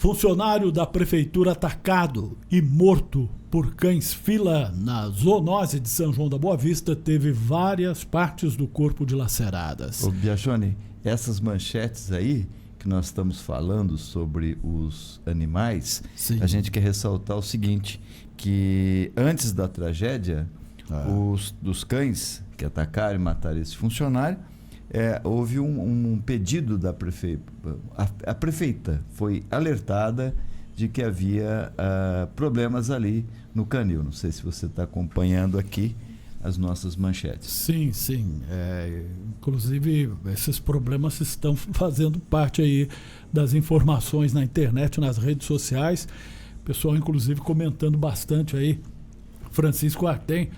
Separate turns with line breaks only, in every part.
Funcionário da prefeitura atacado e morto por cães-fila na zoonose de São João da Boa Vista teve várias partes do corpo dilaceradas.
Ô Biachone, essas manchetes aí que nós estamos falando sobre os animais,
Sim.
A gente quer ressaltar o seguinte, que antes da tragédia, dos cães que atacaram e mataram esse funcionário, houve um pedido da prefeitura. A prefeita foi alertada de que havia problemas ali no canil. Não sei se você está acompanhando aqui as nossas manchetes.
Sim, sim. Inclusive, esses problemas estão fazendo parte aí das informações na internet, nas redes sociais. O pessoal, inclusive, comentando bastante aí, Francisco Artem,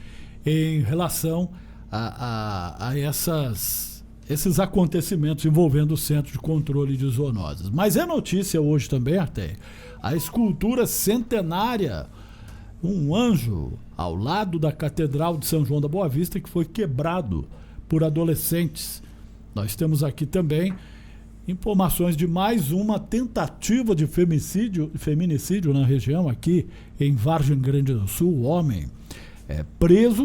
em relação a esses acontecimentos envolvendo o Centro de Controle de Zoonoses. Mas é notícia hoje também, Artem, a escultura centenária, um anjo ao lado da Catedral de São João da Boa Vista, que foi quebrado por adolescentes. Nós temos aqui também informações de mais uma tentativa de feminicídio na região, aqui em Vargem Grande do Sul. O homem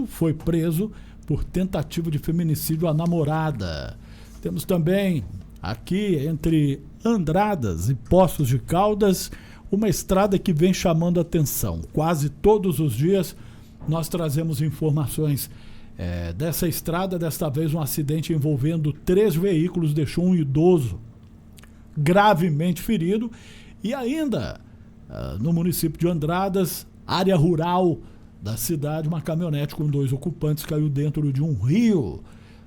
foi preso por tentativa de feminicídio à namorada. Temos também aqui entre Andradas e Poços de Caldas uma estrada que vem chamando a atenção. Quase todos os dias nós trazemos informações dessa estrada. Desta vez um acidente envolvendo 3 veículos deixou um idoso gravemente ferido. E ainda no município de Andradas, área rural da cidade, uma caminhonete com 2 ocupantes caiu dentro de um rio,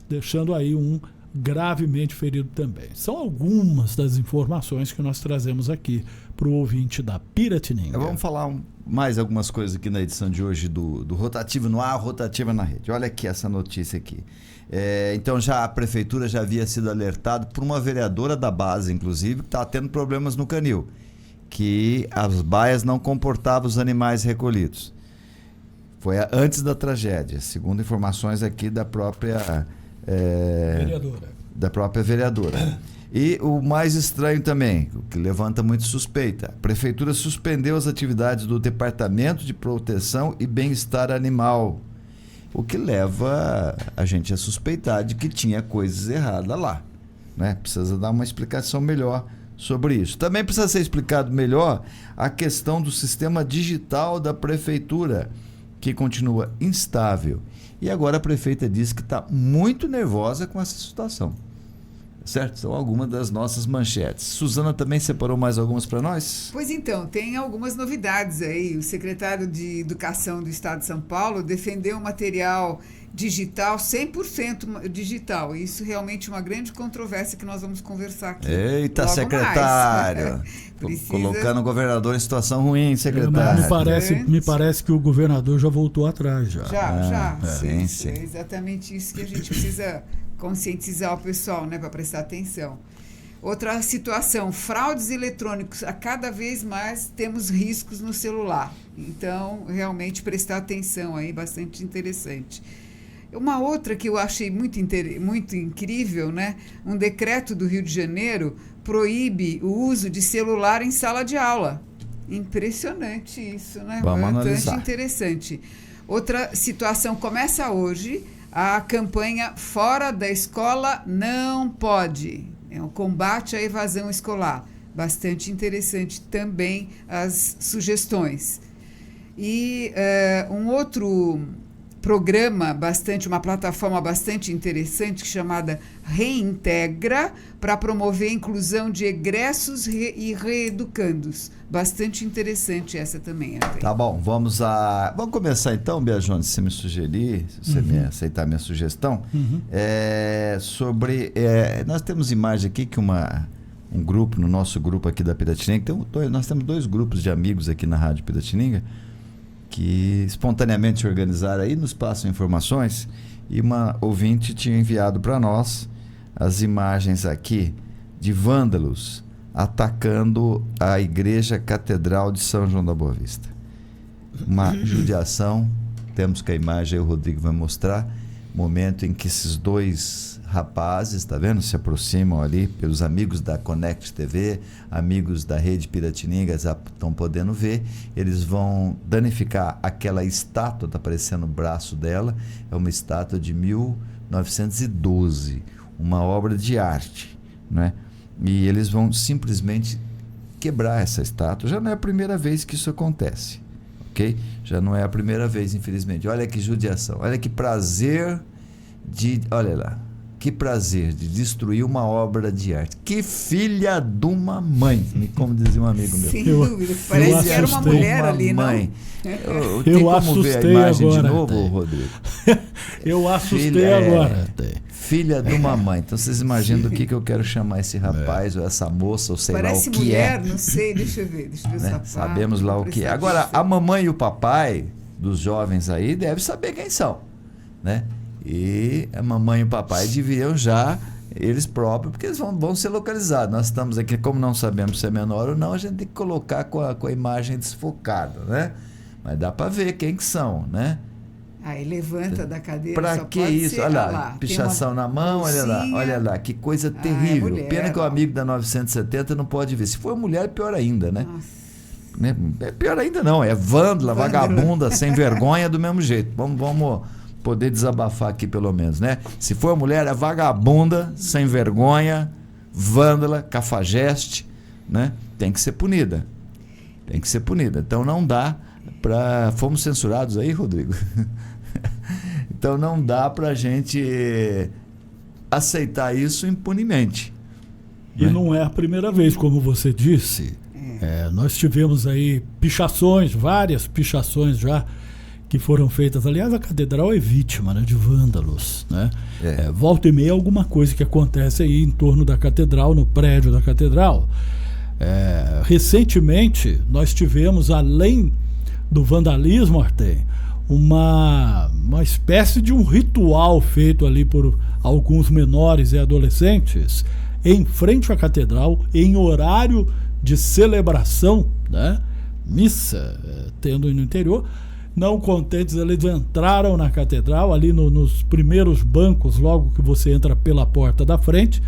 deixando aí um gravemente ferido também. São algumas das informações que nós trazemos aqui para o ouvinte da Piratininga.
Vamos falar mais algumas coisas aqui na edição de hoje do Rotativo no Ar, Rotativa na Rede. Olha aqui essa notícia aqui. Então a prefeitura já havia sido alertada por uma vereadora da base, inclusive, que está tendo problemas no canil, que as baias não comportavam os animais recolhidos. Foi antes da tragédia, segundo informações aqui da própria vereadora. E o mais estranho também, o que levanta muito suspeita, a prefeitura suspendeu as atividades do Departamento de Proteção e Bem-Estar Animal, o que leva a gente a suspeitar de que tinha coisas erradas lá, né? Precisa dar uma explicação melhor sobre isso. Também precisa ser explicado melhor a questão do sistema digital da prefeitura, que continua instável. E agora a prefeita disse que está muito nervosa com essa situação. Certo? São algumas das nossas manchetes. Suzana também separou mais algumas para nós?
Pois então, tem algumas novidades aí. O secretário de Educação do Estado de São Paulo defendeu um material digital, 100% digital. Isso realmente é uma grande controvérsia que nós vamos conversar aqui.
Eita, secretário! Colocando o governador em situação ruim, secretário.
Me parece que o governador já voltou atrás.
Já.
Sim.
É exatamente isso que a gente precisa conscientizar o pessoal, né, para prestar atenção. Outra situação, fraudes eletrônicos. A cada vez mais temos riscos no celular. Então, realmente prestar atenção aí, bastante interessante. Uma outra que eu achei muito incrível, né? Um decreto do Rio de Janeiro proíbe o uso de celular em sala de aula. Impressionante isso, né?
Vamos
bastante
analisar.
Interessante. Outra situação, começa hoje a campanha Fora da Escola Não Pode. É um combate à evasão escolar. Bastante interessante também as sugestões. E um outro programa, uma plataforma bastante interessante, chamada Reintegra, para promover a inclusão de egressos e reeducandos. Bastante interessante essa também.
Tá bom, vamos começar então, Biajone, se você me sugerir, se você me aceitar a minha sugestão, nós temos imagem aqui que um grupo, no nosso grupo aqui da Piratininga, nós temos 2 grupos de amigos aqui na Rádio Piratininga, que espontaneamente se organizaram aí, nos passam informações, e uma ouvinte tinha enviado para nós as imagens aqui de vândalos atacando a Igreja Catedral de São João da Boa Vista. Uma judiação, temos que a imagem aí o Rodrigo vai mostrar, Momento em que esses dois rapazes, tá vendo, se aproximam ali, pelos amigos da Connect TV, amigos da Rede Piratininga, estão podendo ver. Eles vão danificar aquela estátua, tá aparecendo o braço dela, é uma estátua de 1912, uma obra de arte, né? E eles vão simplesmente quebrar essa estátua. Já não é a primeira vez que isso acontece, ok? Já não é a primeira vez, infelizmente. Olha que judiação, olha que prazer olha lá, que prazer de destruir uma obra de arte. Que filha de uma mãe, como dizia um amigo meu.
Sem dúvida, parece que era uma mulher ali,
mãe.
não?
Tem como ver a imagem
agora,
de novo, Rodrigo?
Eu assustei agora.
Filha de uma mãe. Então vocês imaginam do que eu quero chamar esse rapaz ou essa moça, ou sei
Parece
lá o que
mulher,
é.
não sei, deixa eu ver o sapato.
Sabemos lá o que é. Agora, a mamãe e o papai dos jovens aí devem saber quem são, né? E a mamãe e o papai deviam já, eles próprios, porque eles vão ser localizados. Nós estamos aqui, como não sabemos se é menor ou não, a gente tem que colocar com a imagem desfocada, né? Mas dá para ver quem que são, né?
Aí levanta da cadeira.
Para
só
que
pode
isso?
ser,
Olha lá, pichação na mão, olha lá, que coisa terrível.
mulher,
Pena que o amigo da 970 não pode ver. Se for mulher, pior ainda, né?
Nossa.
Né? É pior ainda não, é vândala, vagabunda, sem vergonha do mesmo jeito. Vamos poder desabafar aqui pelo menos, né? Se for mulher, é vagabunda, sem vergonha, vândala, cafajeste, né? Tem que ser punida. Tem que ser punida. Então não dá para... Fomos censurados aí, Rodrigo? Então não dá para a gente aceitar isso impunemente.
E não é a primeira vez, como você disse. Nós tivemos aí pichações, várias pichações já que foram feitas. Aliás, a catedral é vítima, né, de vândalos, né? Volta e meia alguma coisa que acontece aí em torno da catedral, no prédio da catedral. Recentemente nós tivemos, além do vandalismo, Artem, uma espécie de um ritual feito ali por alguns menores e adolescentes em frente à catedral, em horário de celebração, né? Missa, tendo no interior. Não contentes, eles entraram na catedral, ali nos primeiros bancos, logo que você entra pela porta da frente.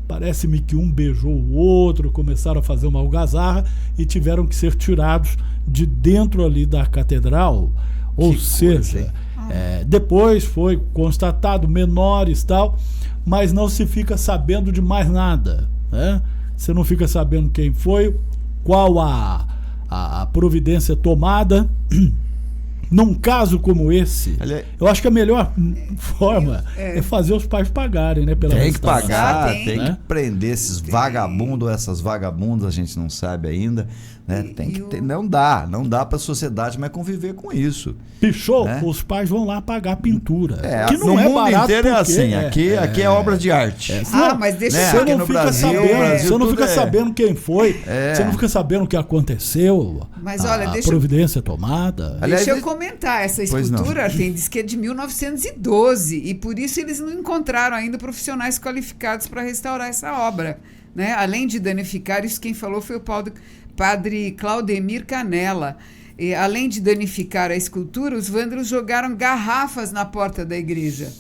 Parece-me que um beijou o outro, começaram a fazer uma algazarra e tiveram que ser tirados de dentro ali da catedral. Ou seja, depois foi constatado menores e tal, mas não se fica sabendo de mais nada, né? Você não fica sabendo quem foi, qual a providência tomada. Num caso como esse, eu acho que a melhor forma é fazer os pais pagarem, né?
Tem que pagar, tem
né?
que prender esses vagabundos, essas vagabundas, a gente não sabe ainda, né? Não dá para a sociedade mais conviver com isso.
Pichou,
né?
Os pais vão lá pagar a pintura. Que não
no
é
mundo
barato
inteiro é assim,
porque
aqui é obra de arte.
Mas deixa
né?
eu
Você não fica sabendo, você não fica
tudo
sabendo quem foi, você não fica sabendo o que aconteceu,
mas olha,
a providência tomada.
Deixa eu comentar, essa escultura diz que é de 1912 e por isso eles não encontraram ainda profissionais qualificados para restaurar essa obra, né? Além de danificar, isso quem falou foi o padre Claudemir Canella. E, além de danificar a escultura, os vândalos jogaram garrafas na porta da igreja.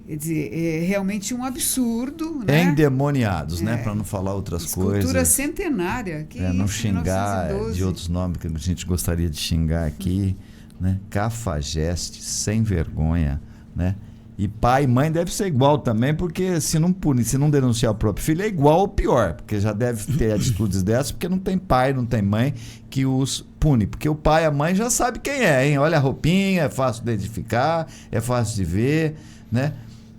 Quer dizer, é realmente um absurdo, né?
Endemoniados, né? Para não falar outras coisas.
Escultura centenária.
Não xingar
1912.
de outros nomes que a gente gostaria de xingar aqui, né? Cafajeste, sem vergonha, né? E pai e mãe deve ser igual também, porque se não punir, se não denunciar o próprio filho, é igual ou pior, porque já deve ter atitudes dessas, porque não tem pai, não tem mãe que os pune, porque o pai e a mãe já sabe quem é, hein? Olha a roupinha, é fácil de identificar, é fácil de ver, né?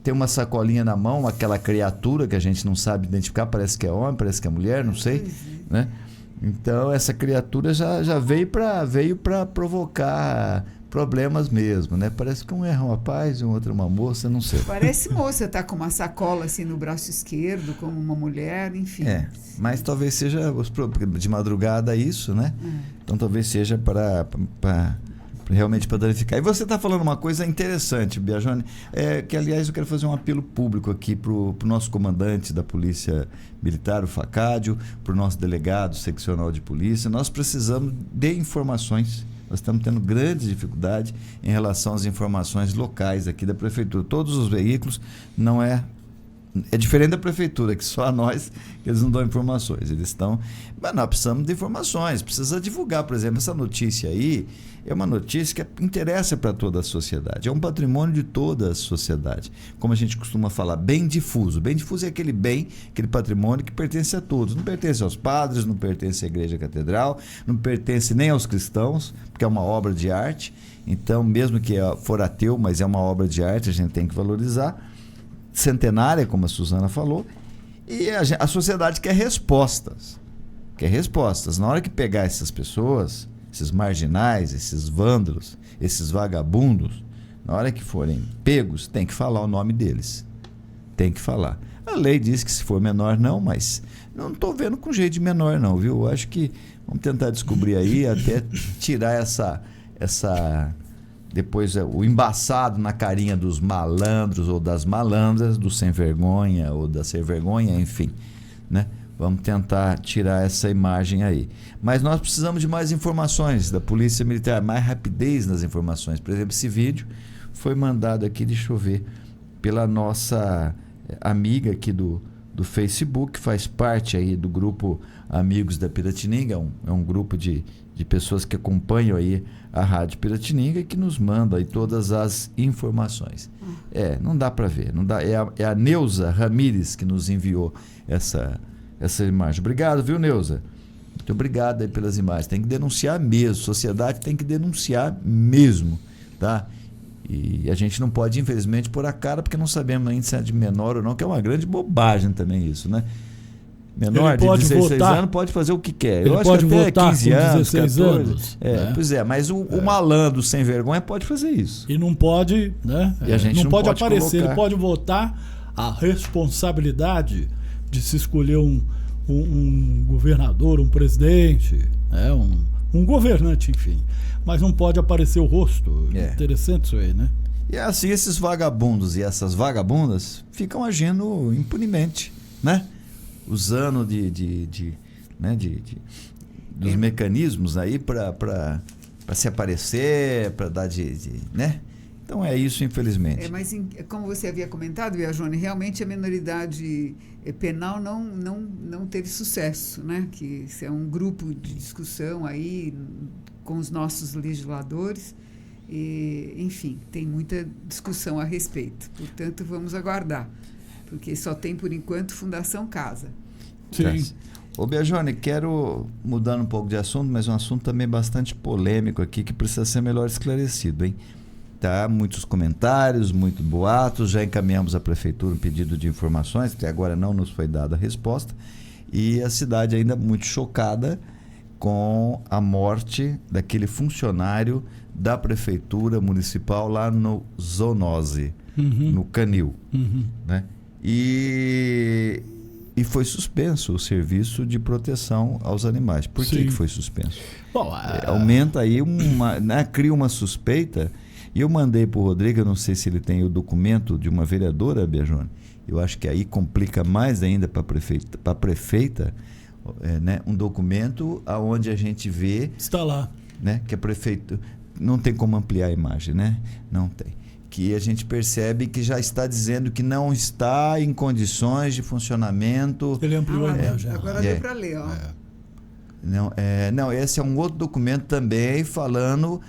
Tem uma sacolinha na mão, aquela criatura que a gente não sabe identificar, parece que é homem, parece que é mulher, não sei, né? Então essa criatura já veio para provocar problemas mesmo, né? Parece que um é um rapaz e um outro é uma moça, não sei.
Parece moça, tá com uma sacola assim no braço esquerdo, como uma mulher, enfim.
Mas talvez seja de madrugada isso, né? Então talvez seja para realmente para danificar. E você está falando uma coisa interessante, Biagione, que aliás eu quero fazer um apelo público aqui para o nosso comandante da Polícia Militar, o Facádio, para o nosso delegado seccional de polícia. Nós precisamos de informações. Nós estamos tendo grande dificuldade em relação às informações locais aqui da prefeitura. Todos os veículos não é diferente da prefeitura, que só a nós que eles não dão informações. Eles estão... Mas nós precisamos de informações, precisa divulgar. Por exemplo, essa notícia aí é uma notícia que interessa para toda a sociedade. É um patrimônio de toda a sociedade. Como a gente costuma falar, bem difuso. Bem difuso é aquele bem, aquele patrimônio que pertence a todos. Não pertence aos padres, não pertence à igreja catedral, não pertence nem aos cristãos, porque é uma obra de arte. Então, mesmo que for ateu, mas é uma obra de arte, a gente tem que valorizar. Centenária, como a Suzana falou, e a sociedade quer respostas. Quer respostas. Na hora que pegar essas pessoas, esses marginais, esses vândalos, esses vagabundos, na hora que forem pegos, tem que falar o nome deles. Tem que falar. A lei diz que se for menor não, mas não estou vendo com jeito de menor não, viu? Eu acho que vamos tentar descobrir aí, até tirar essa depois o embaçado na carinha dos malandros ou das malandras, do sem vergonha ou da sem vergonha, enfim, né? Vamos tentar tirar essa imagem aí. Mas nós precisamos de mais informações da Polícia Militar, mais rapidez nas informações. Por exemplo, esse vídeo foi mandado aqui, deixa eu ver, pela nossa amiga aqui do Facebook, faz parte aí do grupo Amigos da Piratininga, é um grupo de pessoas que acompanham aí a Rádio Piratininga e que nos manda aí todas as informações. Não dá para ver, não dá. É a Neuza Ramires que nos enviou essa imagem. Obrigado, viu, Neuza? Muito obrigado aí pelas imagens. Tem que denunciar mesmo, sociedade tem que denunciar mesmo, tá? E a gente não pode, infelizmente, pôr a cara porque não sabemos ainda se é de menor ou não, que é uma grande bobagem também isso, né? Menor de 16 anos pode fazer o que quer. Eu acho que até 15 anos, 14 anos. Né? Pois é, mas o malandro sem vergonha pode fazer isso.
E não pode, né?
E a gente
não pode aparecer,
colocar.
ele pode votar a responsabilidade de se escolher um governador, um presidente, né? um governante, enfim. Mas não pode aparecer o rosto. Interessante isso aí, né?
E assim esses vagabundos e essas vagabundas ficam agindo impunemente, né? Usando dos mecanismos aí para se aparecer, para dar né? Então é isso, infelizmente.
Mas como você havia comentado, Biagione, realmente a minoridade penal não teve sucesso, né? Que isso é um grupo de discussão aí com os nossos legisladores. E, enfim, tem muita discussão a respeito. Portanto, vamos aguardar. Porque só tem, por enquanto, Fundação Casa.
Sim.
Ô, Biagione, quero mudar um pouco de assunto, mas um assunto também bastante polêmico aqui, que precisa ser melhor esclarecido, hein? Tá, muitos comentários, muitos boatos, já encaminhamos à Prefeitura um pedido de informações, até agora não nos foi dada a resposta, e a cidade ainda muito chocada com a morte daquele funcionário da Prefeitura Municipal lá no Zoonose, no Canil, né? E foi suspenso o serviço de proteção aos animais. Por que foi suspenso?
Bom,
aumenta aí cria uma suspeita. E eu mandei para o Rodrigo, eu não sei se ele tem o documento de uma vereadora, Biagione. Eu acho que aí complica mais ainda para a prefeita, né? Um documento onde a gente vê...
Está lá.
Né? Que a prefeita... Não tem como ampliar a imagem, né? Não tem. Que a gente percebe que já está dizendo que não está em condições de funcionamento.
Ele ampliou a imagem.
Agora deu para ler, ó.
Não, esse é um outro documento também falando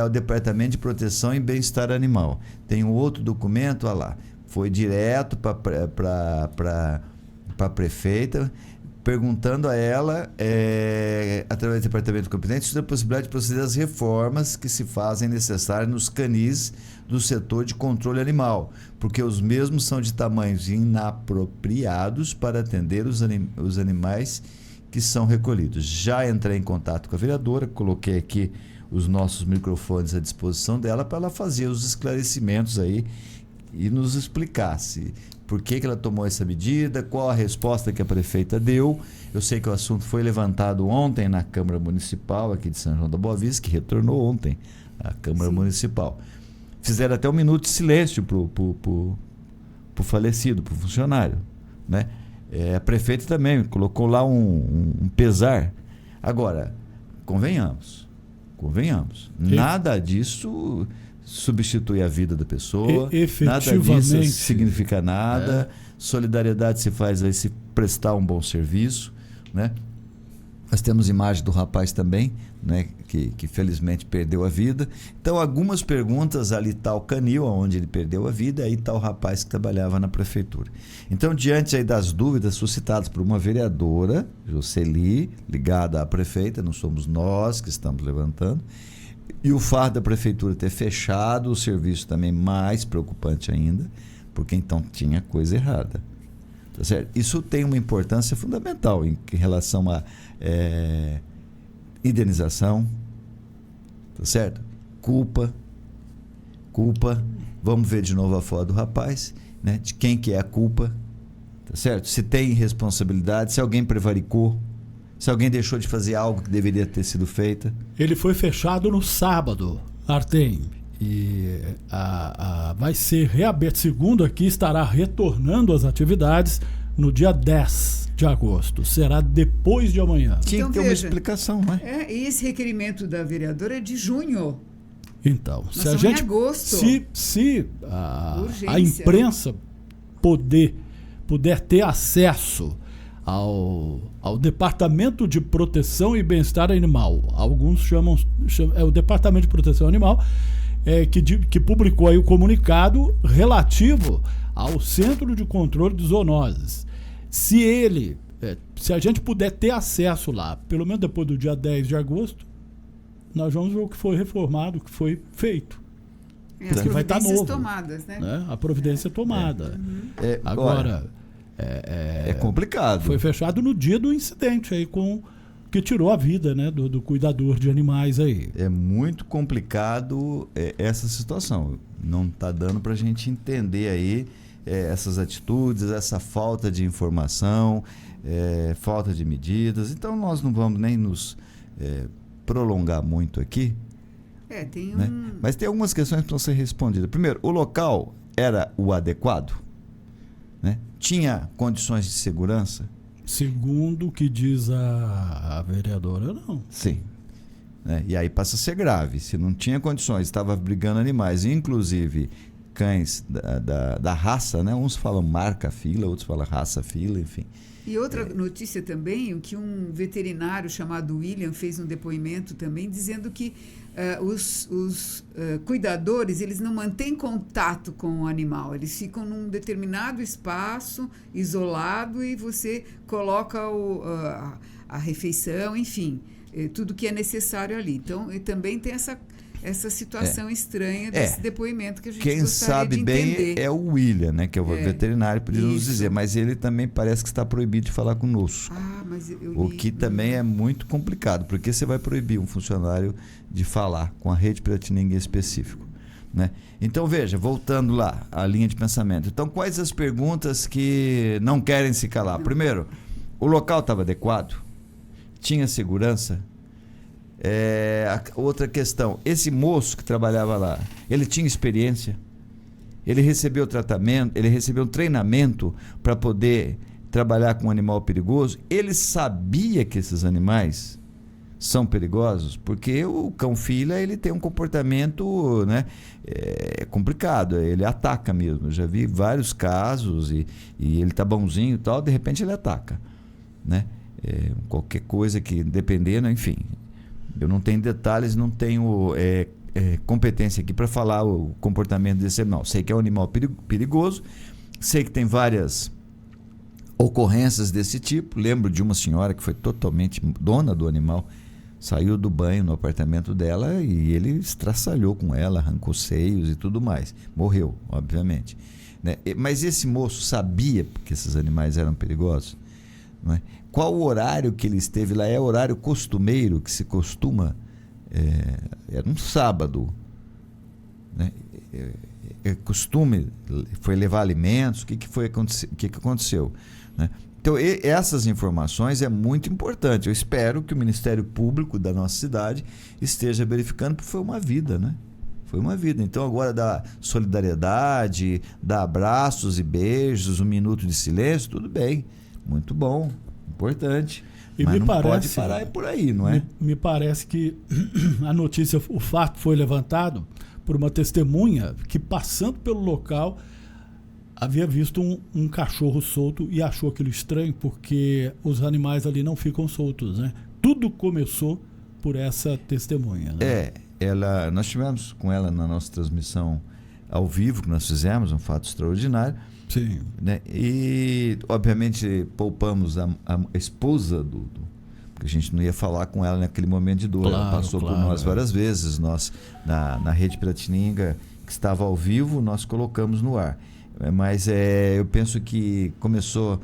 o Departamento de Proteção e Bem-Estar Animal. Tem um outro documento, olha lá, foi direto para a prefeita, perguntando a ela, através do departamento competente, sobre a possibilidade de proceder às reformas que se fazem necessárias nos canis do setor de controle animal, porque os mesmos são de tamanhos inapropriados para atender os animais que são recolhidos. Já entrei em contato com a vereadora, coloquei aqui os nossos microfones à disposição dela para ela fazer os esclarecimentos aí e nos explicasse por que ela tomou essa medida, qual a resposta que a prefeita deu. Eu sei que o assunto foi levantado ontem na Câmara Municipal aqui de São João da Boa Vista, que retornou ontem à Câmara Municipal. Fizeram até um minuto de silêncio pro falecido, pro funcionário, né? A prefeita também colocou lá um pesar. Agora, convenhamos, Convenhamos. Nada disso substitui a vida da pessoa.
Efetivamente.
Nada disso significa nada. Solidariedade se faz aí se prestar um bom serviço, né? Nós temos imagem do rapaz também, né, que felizmente perdeu a vida. Então, algumas perguntas, ali está o canil, onde ele perdeu a vida, aí está o rapaz que trabalhava na prefeitura. Então, diante aí das dúvidas suscitadas por uma vereadora, Jocely, ligada à prefeita, não somos nós que estamos levantando, e o fato da prefeitura ter fechado o serviço também mais preocupante ainda, porque então tinha coisa errada. Tá certo? Isso tem uma importância fundamental em relação a indenização, tá certo? Culpa. Vamos ver de novo a foto do rapaz, né? De quem que é a culpa, tá certo? Se tem responsabilidade, se alguém prevaricou, se alguém deixou de fazer algo que deveria ter sido feito.
Ele foi fechado no sábado, Artem, e vai ser reaberto. Segundo aqui, estará retornando às atividades no dia 10 de agosto. Será depois de amanhã.
Tinha
Então,
que ter uma
veja,
explicação, né?
E esse requerimento da vereadora é de junho.
Então,
Nós
se a
estamos
gente,
em agosto.
se a
Urgência.
imprensa puder ter acesso ao Departamento de Proteção e Bem-Estar Animal, alguns chamam é o Departamento de Proteção Animal, que publicou aí o comunicado relativo ao Centro de Controle de Zoonoses. Se a gente puder ter acesso lá, pelo menos depois do dia 10 de agosto, nós vamos ver o que foi reformado, o que foi feito.
As
vai estar
providências
novo,
tomadas, né?
A providência tomada.
Agora, é complicado.
Foi fechado no dia do incidente aí que tirou a vida, né, do cuidador de animais aí.
É muito complicado essa situação. Não está dando para a gente entender aí essas atitudes, essa falta de informação, falta de medidas. Então nós não vamos nem nos prolongar muito aqui. Né? Mas tem algumas questões que precisam ser respondidas. Primeiro, o local era o adequado? Né? Tinha condições de segurança?
Segundo o que diz a vereadora, não.
Sim. Né? E aí passa a ser grave. Se não tinha condições, estava brigando animais, inclusive cães da raça, né? Uns falam marca-fila, outros falam raça-fila, enfim.
E outra notícia também, que um veterinário chamado William fez um depoimento também, dizendo que os cuidadores, eles não mantêm contato com o animal, eles ficam num determinado espaço, isolado, e você coloca a refeição, enfim, tudo que é necessário ali. Então, e também tem essa situação estranha desse depoimento que a gente
Quem
gostaria de entender.
Quem sabe bem é o William, né, que é o veterinário, podia nos dizer, mas ele também parece que está proibido de falar conosco.
Mas eu li,
o que também é muito complicado, porque você vai proibir um funcionário de falar com a rede Piratininga em específico, né? Então veja, voltando lá à linha de pensamento. Então, quais as perguntas que não querem se calar? Primeiro, o local estava adequado? Tinha segurança? Outra questão, esse moço que trabalhava lá, ele tinha experiência? Ele recebeu tratamento, ele recebeu um treinamento para poder trabalhar com um animal perigoso? Ele sabia que esses animais são perigosos? Porque o cão-filha, ele tem um comportamento, né, complicado, ele ataca mesmo. Eu já vi vários casos e ele tá bonzinho e tal, de repente ele ataca, né? Qualquer coisa que, dependendo, enfim. Eu não tenho detalhes, não tenho competência aqui para falar o comportamento desse animal. Sei que é um animal perigoso, sei que tem várias ocorrências desse tipo. Lembro de uma senhora que foi totalmente dona do animal, saiu do banho no apartamento dela e ele estraçalhou com ela, arrancou seios e tudo mais. Morreu, obviamente, né? Mas esse moço sabia que esses animais eram perigosos? Não é? Qual o horário que ele esteve lá? É horário costumeiro que se costuma? Era um sábado, né? Costume foi levar alimentos? O que aconteceu? Né? Então, essas informações é muito importante. Eu espero que o Ministério Público da nossa cidade esteja verificando, porque foi uma vida, né? Foi uma vida. Então, agora dá solidariedade, dá abraços e beijos, um minuto de silêncio, tudo bem. Muito bom, importante.
E
mas
me
não
parece,
pode parar por aí, não é?
Me parece que a notícia, o fato foi levantado por uma testemunha que, passando pelo local, havia visto um cachorro solto e achou aquilo estranho, porque os animais ali não ficam soltos, né? Tudo começou por essa testemunha, né?
Nós tivemos com ela na nossa transmissão ao vivo que nós fizemos, um fato extraordinário.
Sim.
Né? E, obviamente, poupamos a esposa porque a gente não ia falar com ela naquele momento de dor.
Claro,
ela passou por nós várias vezes. Nós, na Rede Piratininga, que estava ao vivo, nós colocamos no ar. Mas eu penso que começou,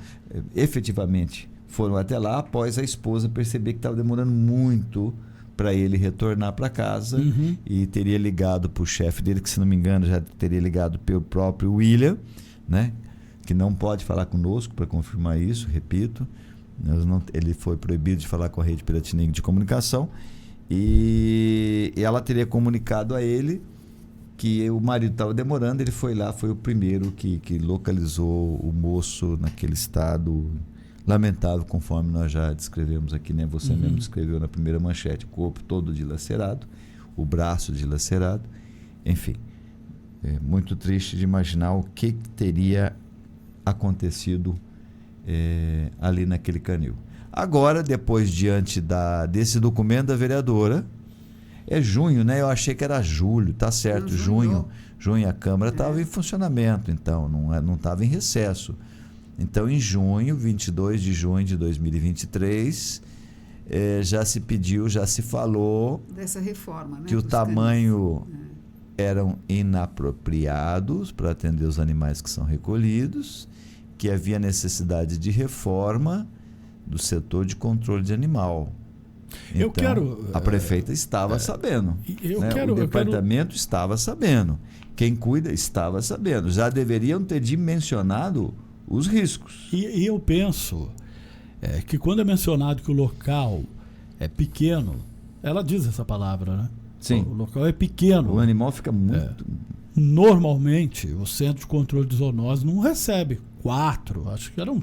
efetivamente, foram até lá após a esposa perceber que estava demorando muito para ele retornar para casa.
Uhum.
E teria ligado para o chefe dele, que, se não me engano, já teria ligado pelo próprio William, né? Que não pode falar conosco para confirmar isso, repito. Ele foi proibido de falar com a Rede Piratininga de comunicação, e ela teria comunicado a ele que o marido estava demorando. Ele foi lá, foi o primeiro que localizou o moço naquele estado lamentável, conforme nós já descrevemos aqui, né? Você mesmo descreveu na primeira manchete: o corpo todo dilacerado, o braço dilacerado, enfim. É muito triste de imaginar o que teria acontecido ali naquele canil. Agora, depois, diante desse documento da vereadora, é junho, né? Eu achei que era julho, tá certo, junho a Câmara estava em funcionamento, então não estava em recesso. Então, em junho, 22 de junho de 2023, já se pediu, já se falou
dessa reforma, né?
Que o tamanho eram inapropriados para atender os animais que são recolhidos, que havia necessidade de reforma do setor de controle de animal. Então, a prefeita estava sabendo, né? O departamento estava sabendo, quem cuida estava sabendo, já deveriam ter dimensionado os riscos.
E eu penso que, quando é mencionado que o local é pequeno, ela diz essa palavra, né?
Sim.
O local é pequeno.
O animal fica muito...
Normalmente, o Centro de Controle de Zoonose não recebe 4, acho que eram...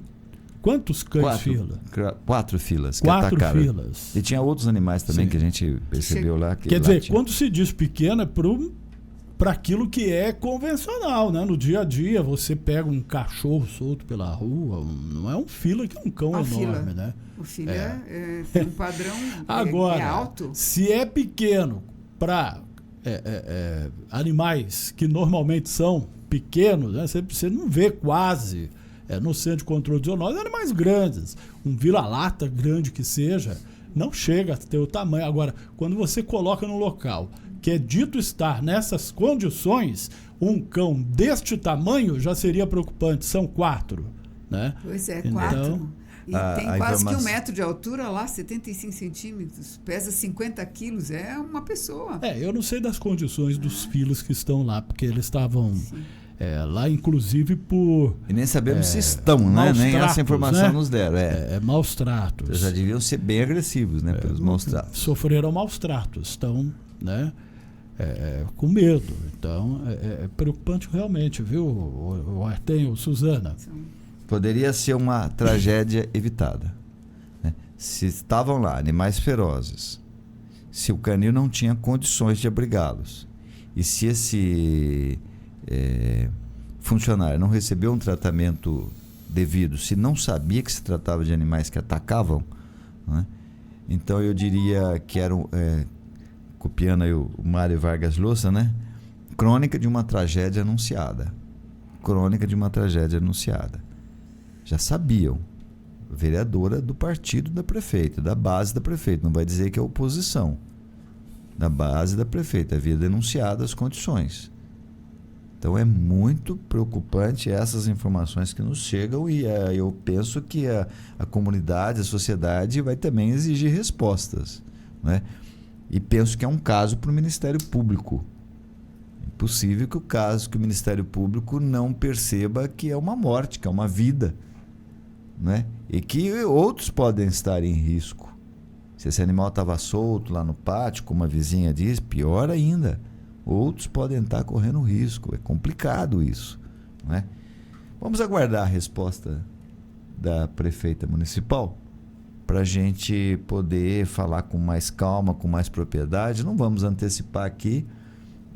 Quantos cães fila?
4 filas que
4
atacaram.
filas.
E tinha outros animais também. Sim. Que a gente percebeu lá.
Quer dizer, quando se diz pequeno, é para aquilo que é convencional, né? No dia a dia, você pega um cachorro solto pela rua, não é um fila que é um cão enorme, né?
O fila tem um padrão
Agora,
alto.
Se é pequeno para animais que normalmente são pequenos, né? Você não vê quase no Centro de Controle de Zoonose animais grandes. Um vira-lata grande que seja, não chega a ter o tamanho. Agora, quando você coloca no local que é dito estar nessas condições, um cão deste tamanho já seria preocupante. São 4, né?
Pois é,
então,
4. E tem quase que 1
metro
de altura lá, 75 centímetros, pesa 50 quilos, é uma pessoa.
Eu não sei das condições dos filos que estão lá, porque eles estavam lá, inclusive, por...
E nem sabemos se estão, né? Nem essa informação, né? Nos deram.
Maus tratos.
Eles já deviam ser bem agressivos, né? Pelos maus tratos.
Sofreram maus tratos, estão, né? Com medo. Então, é preocupante realmente, viu, o Artem, Suzana?
Poderia ser uma tragédia evitada, né? Se estavam lá animais ferozes, se o canil não tinha condições de abrigá-los, e se esse funcionário não recebeu um tratamento devido, se não sabia que se tratava de animais que atacavam, né? Então eu diria que eram, copiando aí o Mário Vargas Llosa, né? Crônica de uma tragédia anunciada. Crônica de uma tragédia anunciada. Já sabiam. Vereadora do partido da prefeita, da base da prefeita, não vai dizer que é oposição. Da base da prefeita, havia denunciado as condições. Então é muito preocupante essas informações que nos chegam, e eu penso que a comunidade, a sociedade vai também exigir respostas, né? E penso que é um caso para o Ministério Público. É impossível que o Ministério Público não perceba que é uma morte, que é uma vida, né? E que outros podem estar em risco. Se esse animal estava solto lá no pátio, como a vizinha diz, pior ainda. Outros podem estar correndo risco. É complicado isso, né? Vamos aguardar a resposta da prefeita municipal para a gente poder falar com mais calma, com mais propriedade. Não vamos antecipar aqui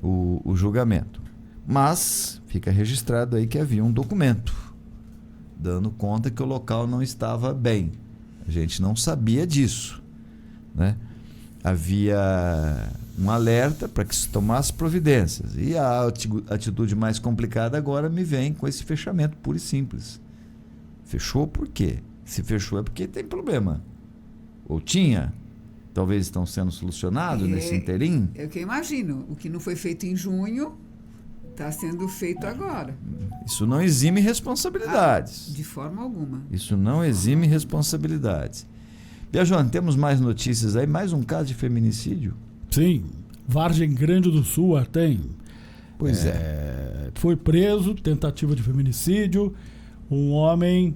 o julgamento. Mas fica registrado aí que havia um documento dando conta que o local não estava bem. A gente não sabia disso, né? Havia um alerta para que se tomasse providências. E a atitude mais complicada agora me vem com esse fechamento puro e simples. Fechou por quê? Se fechou é porque tem problema. Ou tinha. Talvez estão sendo solucionados nesse interim.
É o que eu imagino. O que não foi feito em junho está sendo feito agora.
Isso não exime responsabilidades.
De forma alguma.
Isso não exime responsabilidades. Biajone, temos mais notícias aí? Mais um caso de feminicídio?
Sim. Vargem Grande do Sul tem.
Pois
Foi preso, tentativa de feminicídio. Um homem,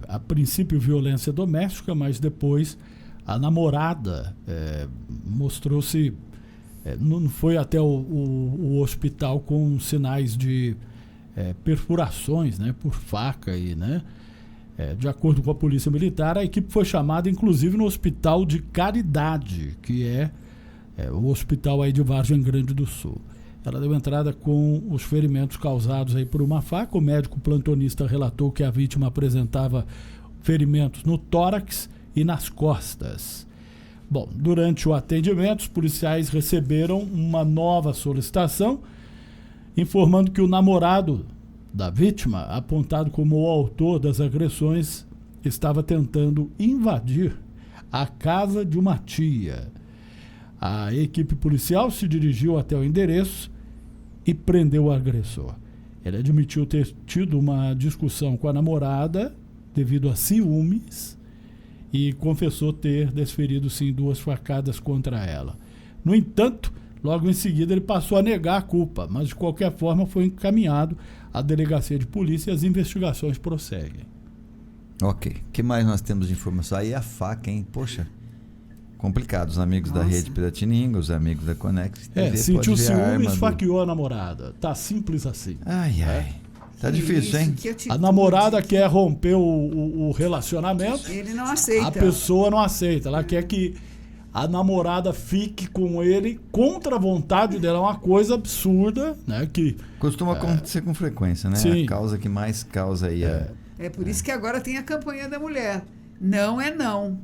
a princípio violência doméstica, mas depois a namorada mostrou-se... não foi até o hospital com sinais de perfurações, né, por faca aí, né? De acordo com a Polícia Militar, a equipe foi chamada inclusive no Hospital de Caridade, que é o hospital aí de Vargem Grande do Sul. Ela deu entrada com os ferimentos causados aí por uma faca. O médico plantonista relatou que a vítima apresentava ferimentos no tórax e nas costas. Bom, durante o atendimento, os policiais receberam uma nova solicitação, informando que o namorado da vítima, apontado como o autor das agressões, estava tentando invadir a casa de uma tia. A equipe policial se dirigiu até o endereço e prendeu o agressor. Ele admitiu ter tido uma discussão com a namorada devido a ciúmes e confessou ter desferido sim 2 facadas contra ela. No entanto, logo em seguida ele passou a negar a culpa, mas de qualquer forma foi encaminhado à delegacia de polícia e as investigações prosseguem.
Ok. O que mais nós temos de informação? Aí a faca, hein? Poxa, complicado. Os amigos da Rede Piratininga, os amigos da Conex TV,
sentiu ciúme e esfaqueou a namorada. Tá simples assim.
Ai. Tá difícil, hein?
A namorada quer romper o relacionamento.
Ele não aceita.
A pessoa não aceita. Ela quer que a namorada fique com ele contra a vontade dela. É uma coisa absurda, né? Que
costuma acontecer com frequência, né?
Sim.
A causa que mais causa aí
É por isso que agora tem a campanha da mulher. Não é não.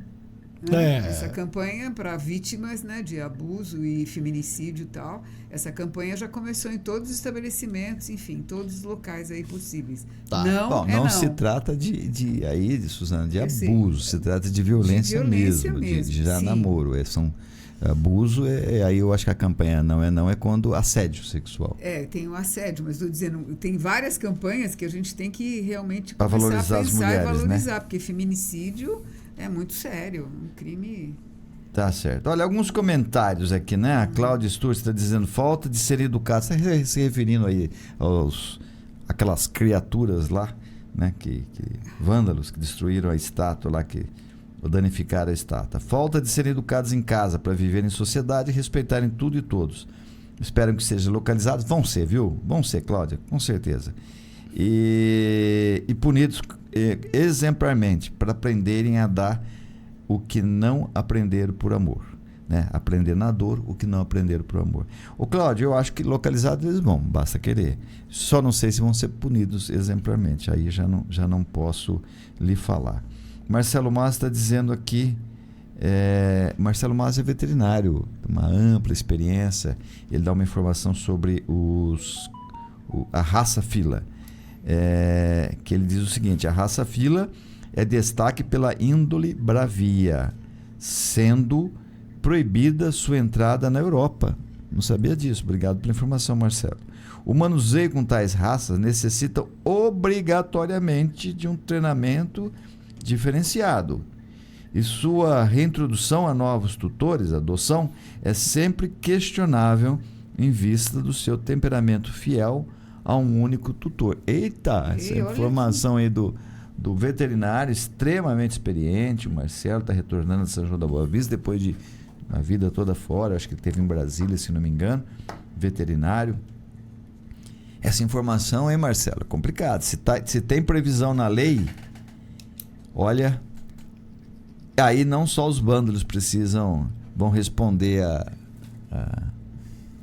Essa campanha para vítimas, né, de abuso e feminicídio e tal, essa campanha já começou em todos os estabelecimentos, enfim, todos os locais aí possíveis.
Tá.
Não,
bom,
é
não
não.
se trata de Suzana, de abuso, se trata de violência mesmo, de já
sim.
namoro. Abuso, aí eu acho que a campanha não é quando assédio sexual.
Tem o assédio, mas estou dizendo, tem várias campanhas que a gente tem que realmente
pra
começar
valorizar
a pensar
as mulheres,
e valorizar,
né?
porque feminicídio é muito sério, um crime...
Tá certo. Olha, alguns comentários aqui, né? A Cláudia Sturz está dizendo falta de ser educado. Você está se referindo aí aquelas criaturas lá, né? Vândalos que destruíram a estátua lá, que danificaram a estátua. Falta de serem educados em casa para viver em sociedade e respeitarem tudo e todos. Espero que sejam localizados. Vão ser, viu? Vão ser, Cláudia, com certeza. E punidos exemplarmente para aprenderem a dar o que não aprenderam por amor, né? Aprender na dor o que não aprenderam por amor. Ô Cláudio, eu acho que localizados eles vão, basta querer. Só não sei se vão ser punidos exemplarmente, aí já não posso lhe falar. Marcelo Mas está dizendo aqui, Marcelo Mas é veterinário, uma ampla experiência, ele dá uma informação sobre a raça fila. Que ele diz o seguinte: a raça fila é destaque pela índole bravia, sendo proibida sua entrada na Europa. Não sabia disso. Obrigado pela informação, Marcelo. O manuseio com tais raças necessita obrigatoriamente de um treinamento diferenciado. E sua reintrodução a novos tutores, adoção, é sempre questionável em vista do seu temperamento fiel a um único tutor. Eita, essa informação aí do veterinário extremamente experiente. O Marcelo está retornando de São João da Boa Vista depois de uma vida toda fora, acho que ele teve em Brasília, se não me engano, veterinário. Essa informação, hein, Marcelo, é complicado. Se tem previsão na lei, olha, Aí não só os bândalos vão responder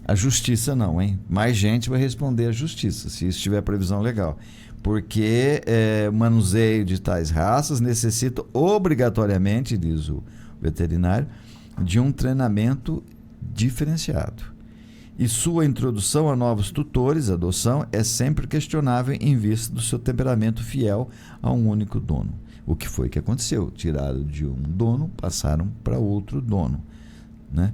a justiça não, hein? Mais gente vai responder à justiça, se isso tiver previsão legal. Porque o manuseio de tais raças necessita obrigatoriamente, diz o veterinário, de um treinamento diferenciado. E sua introdução a novos tutores, adoção, é sempre questionável em vista do seu temperamento fiel a um único dono. O que foi que aconteceu? Tiraram de um dono, passaram para outro dono, né?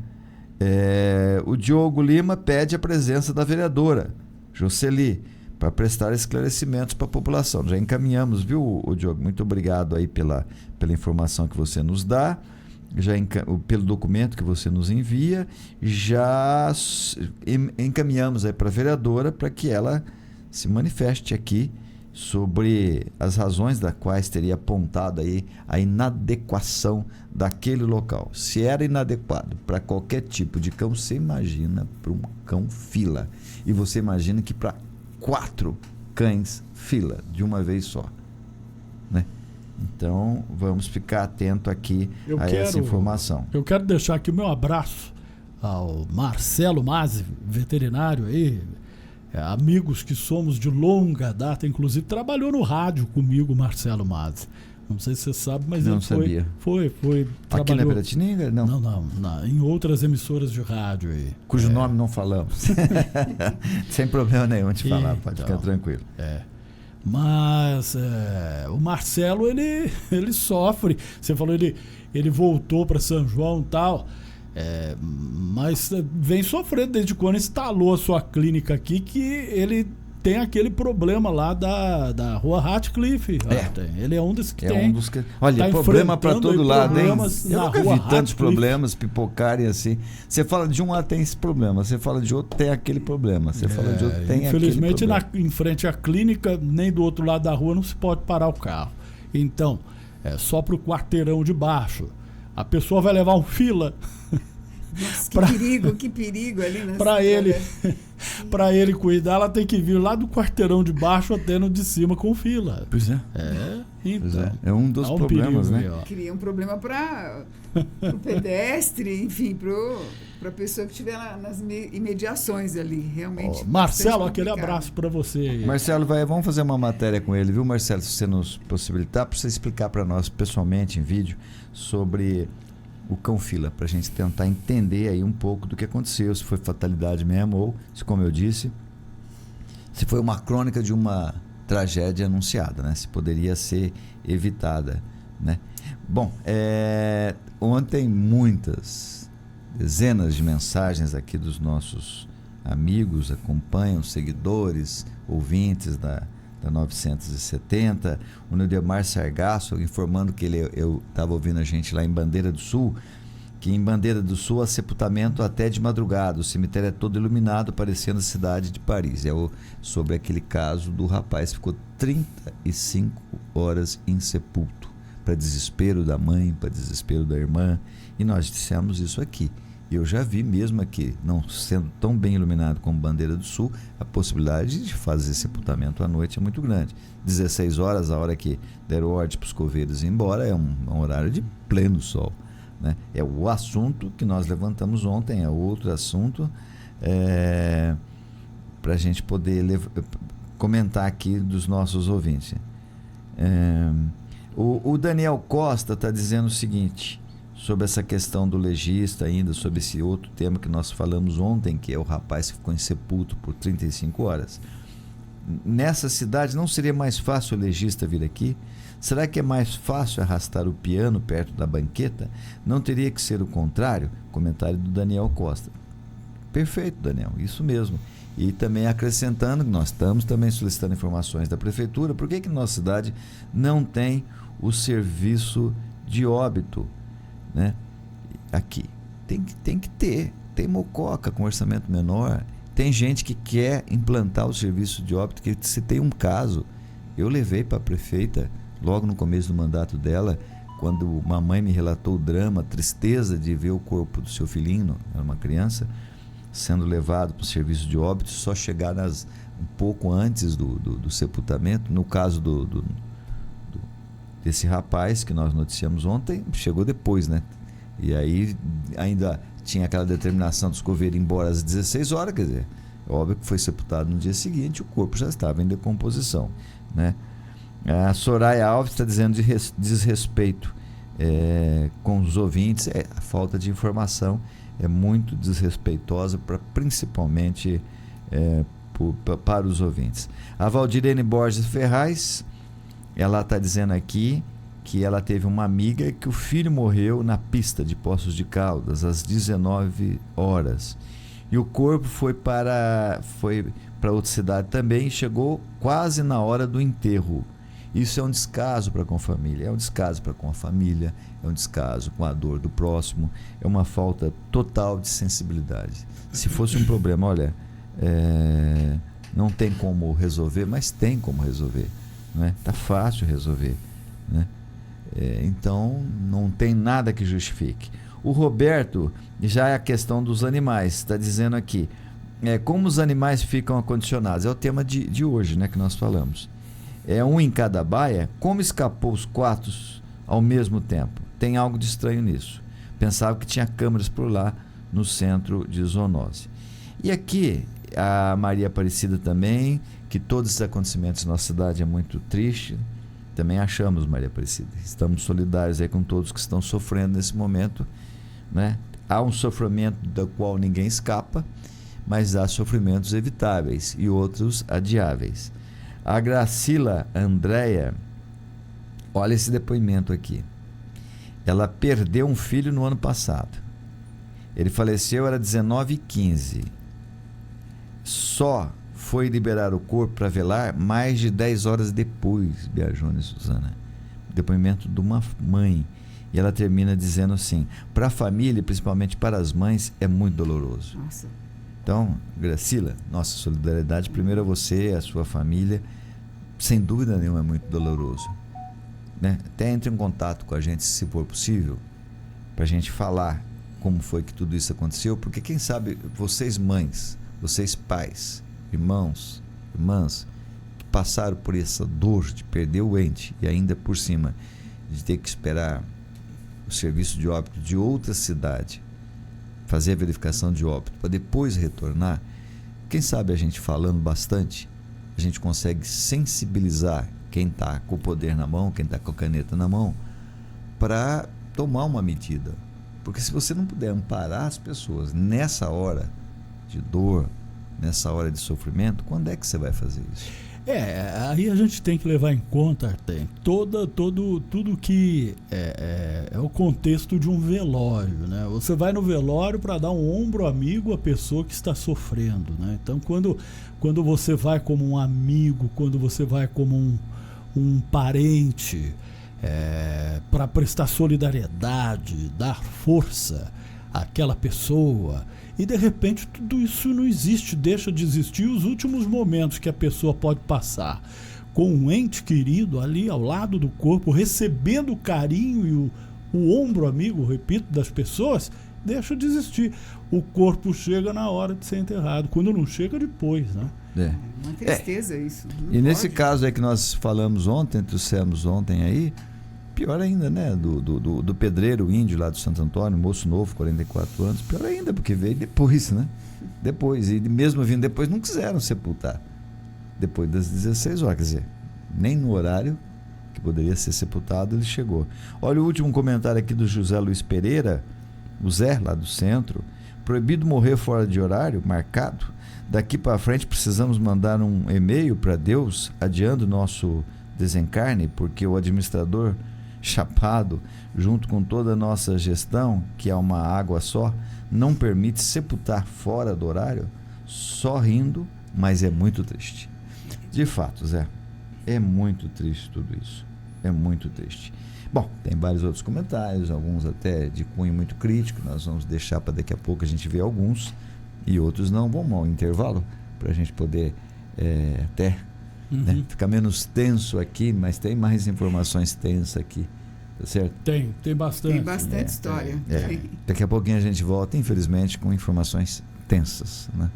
O Diogo Lima pede a presença da vereadora Jocely para prestar esclarecimentos para a população. Já encaminhamos, viu, Diogo? Muito obrigado aí pela informação que você nos dá, pelo documento que você nos envia. Já encaminhamos aí para a vereadora para que ela se manifeste aqui sobre as razões das quais teria apontado aí a inadequação daquele local. Se era inadequado para qualquer tipo de cão, você imagina para um cão fila. E você imagina que para 4 cães fila de uma vez só, né? Então vamos ficar atento aqui essa informação.
Eu quero deixar aqui o meu abraço ao Marcelo Mazzi, veterinário aí, amigos que somos de longa data, inclusive trabalhou no rádio comigo, Marcelo Mazzi. Não sei se você sabe, mas
não
ele
sabia.
Foi
Aqui
trabalhou...
na Piratininga? Não,
em outras emissoras de rádio aí.
Cujo nome não falamos. Sem problema nenhum de falar, pode
então,
ficar tranquilo.
Mas o Marcelo, ele sofre. Você falou, ele voltou para São João e tal, mas vem sofrendo desde quando instalou a sua clínica aqui, que ele tem aquele problema lá da rua Ratcliffe. Ele é um dos que tem.
Olha, problema para todo lado, hein? Eu nunca vi tantos
Ratcliffe.
problemas pipocarem assim. Você fala de um lado, tem esse problema. Você fala de outro, tem aquele problema. Você fala de outro, tem
infelizmente,
aquele problema.
em frente à clínica, nem do outro lado da rua, não se pode parar o carro. Então, só para o quarteirão de baixo. A pessoa vai levar um fila.
Nossa, que perigo ali nessa
para ele cuidar, ela tem que vir lá do quarteirão de baixo até no de cima com fila.
Pois é.
Então.
É um dos problemas,
perigo, né? Cria um problema para o pedestre, enfim, para a pessoa que estiver nas imediações ali, realmente.
Marcelo, aquele abraço para você aí.
Marcelo, vamos fazer uma matéria com ele, viu, Marcelo? Se você nos possibilitar, para você explicar para nós pessoalmente em vídeo sobre o cão fila, para a gente tentar entender aí um pouco do que aconteceu, se foi fatalidade mesmo ou, se, como eu disse, se foi uma crônica de uma tragédia anunciada, né? Se poderia ser evitada, né? Bom, ontem dezenas de mensagens aqui dos nossos amigos, acompanham, seguidores, ouvintes da 970, o Nildemar Sargasso informando que eu estava ouvindo a gente lá em Bandeira do Sul, que em Bandeira do Sul há sepultamento até de madrugada, o cemitério é todo iluminado, parecendo a cidade de Paris. Sobre aquele caso do rapaz que ficou 35 horas insepulto, para desespero da mãe, para desespero da irmã, e nós dissemos isso aqui. Eu já vi mesmo aqui, não sendo tão bem iluminado como Bandeira do Sul, a possibilidade de fazer sepultamento à noite é muito grande. 16 horas, a hora que deram ordem para os coveiros ir embora, é um horário de pleno sol, né? É o assunto que nós levantamos ontem, é outro assunto, para a gente poder comentar aqui dos nossos ouvintes. O Daniel Costa está dizendo o seguinte, sobre essa questão do legista ainda, sobre esse outro tema que nós falamos ontem, que é o rapaz que ficou insepulto por 35 horas. Nessa cidade não seria mais fácil o legista vir aqui? Será que é mais fácil arrastar o piano perto da banqueta? Não teria que ser o contrário? Comentário do Daniel Costa. Perfeito, Daniel, isso mesmo. E também acrescentando que nós estamos também solicitando informações da prefeitura, por que nossa cidade não tem o serviço de óbito, né? Aqui tem que ter. Tem mococa com orçamento menor, tem gente que quer implantar o serviço de óbito, que se tem um caso, eu levei para a prefeita logo no começo do mandato dela, quando uma mãe me relatou o drama, a tristeza de ver o corpo do seu filhinho, era uma criança, sendo levado para o serviço de óbito, só chegar um pouco antes do sepultamento. No caso desse rapaz que nós noticiamos ontem chegou depois, né? E aí ainda tinha aquela determinação dos coveiros ir embora às 16 horas, quer dizer, óbvio que foi sepultado no dia seguinte, o corpo já estava em decomposição, né? A Soraya Alves está dizendo de desrespeito com os ouvintes, a falta de informação é muito desrespeitosa, principalmente para os ouvintes. A Valdirene Borges Ferraz, ela está dizendo aqui que ela teve uma amiga que o filho morreu na pista de Poços de Caldas às 19 horas e o corpo foi para outra cidade também e chegou quase na hora do enterro. Isso é um descaso para com a família, é um descaso para com a família, é um descaso com a dor do próximo, é uma falta total de sensibilidade. Se fosse um problema, olha, não tem como resolver, mas tem como resolver, né? Tá fácil resolver, né? Então não tem nada que justifique. O Roberto já é a questão dos animais, está dizendo aqui, como os animais ficam acondicionados, é o tema de hoje, né, que nós falamos. Um em cada baia, como escapou os 4 ao mesmo tempo? Tem algo de estranho nisso. Pensava que tinha câmeras por lá no centro de zoonose. E aqui a Maria Aparecida também, que todos esses acontecimentos na nossa cidade é muito triste. Também achamos, Maria Aparecida. Estamos solidários aí com todos que estão sofrendo nesse momento, né? Há um sofrimento do qual ninguém escapa, mas há sofrimentos evitáveis e outros adiáveis. A Gracila Andréia, olha esse depoimento aqui. Ela perdeu um filho no ano passado. Ele faleceu, era 19h15. Só foi liberar o corpo para velar mais de 10 horas depois, Biajone e Suzana. Depoimento de uma mãe. E ela termina dizendo assim, para a família, principalmente para as mães, é muito doloroso.
Nossa.
Então, Gracila, nossa solidariedade primeiro a você, a sua família, sem dúvida nenhuma é muito doloroso, né? Até entre em contato com a gente, se for possível, para a gente falar como foi que tudo isso aconteceu, porque quem sabe vocês mães, vocês pais, irmãos, irmãs, que passaram por essa dor de perder o ente e ainda por cima de ter que esperar o serviço de óbito de outra cidade, fazer a verificação de óbito para depois retornar, quem sabe a gente falando bastante, a gente consegue sensibilizar quem está com o poder na mão, quem está com a caneta na mão, para tomar uma medida. Porque se você não puder amparar as pessoas nessa hora de dor, nessa hora de sofrimento, quando é que você vai fazer isso?
Aí a gente tem que levar em conta, tudo que é o contexto de um velório, né? Você vai no velório para dar um ombro amigo à pessoa que está sofrendo, né? Então quando você vai como um amigo, quando você vai como um parente, para prestar solidariedade, dar força àquela pessoa, e de repente tudo isso não existe, deixa de existir. Os últimos momentos que a pessoa pode passar com um ente querido ali ao lado do corpo, recebendo o carinho e o ombro amigo, repito, das pessoas, deixa de existir. O corpo chega na hora de ser enterrado, quando não chega, depois, né?
É uma tristeza isso.
E nesse caso aí que nós falamos ontem, trouxemos ontem aí, pior ainda, né? Do pedreiro índio lá do Santo Antônio, moço novo, 44 anos, pior ainda, porque veio depois, né? Depois, e mesmo vindo depois, não quiseram sepultar depois das 16 horas, quer dizer, nem no horário que poderia ser sepultado ele chegou. Olha o último comentário aqui do José Luiz Pereira, o Zé, lá do centro. Proibido morrer fora de horário marcado. Daqui para frente precisamos mandar um e-mail para Deus adiando nosso desencarne, porque o administrador chapado, junto com toda a nossa gestão, que é uma água só, não permite sepultar fora do horário. Só rindo, mas é muito triste. De fato, Zé, é muito triste tudo isso. É muito triste. Bom, tem vários outros comentários, alguns até de cunho muito crítico, nós vamos deixar para daqui a pouco a gente ver alguns, e outros não. Vamos ao intervalo, para a gente poder até né, ficar menos tenso aqui, mas tem mais informações tensas aqui, tá certo?
Tem bastante.
Tem bastante história.
Daqui a pouquinho a gente volta, infelizmente, com informações tensas, né?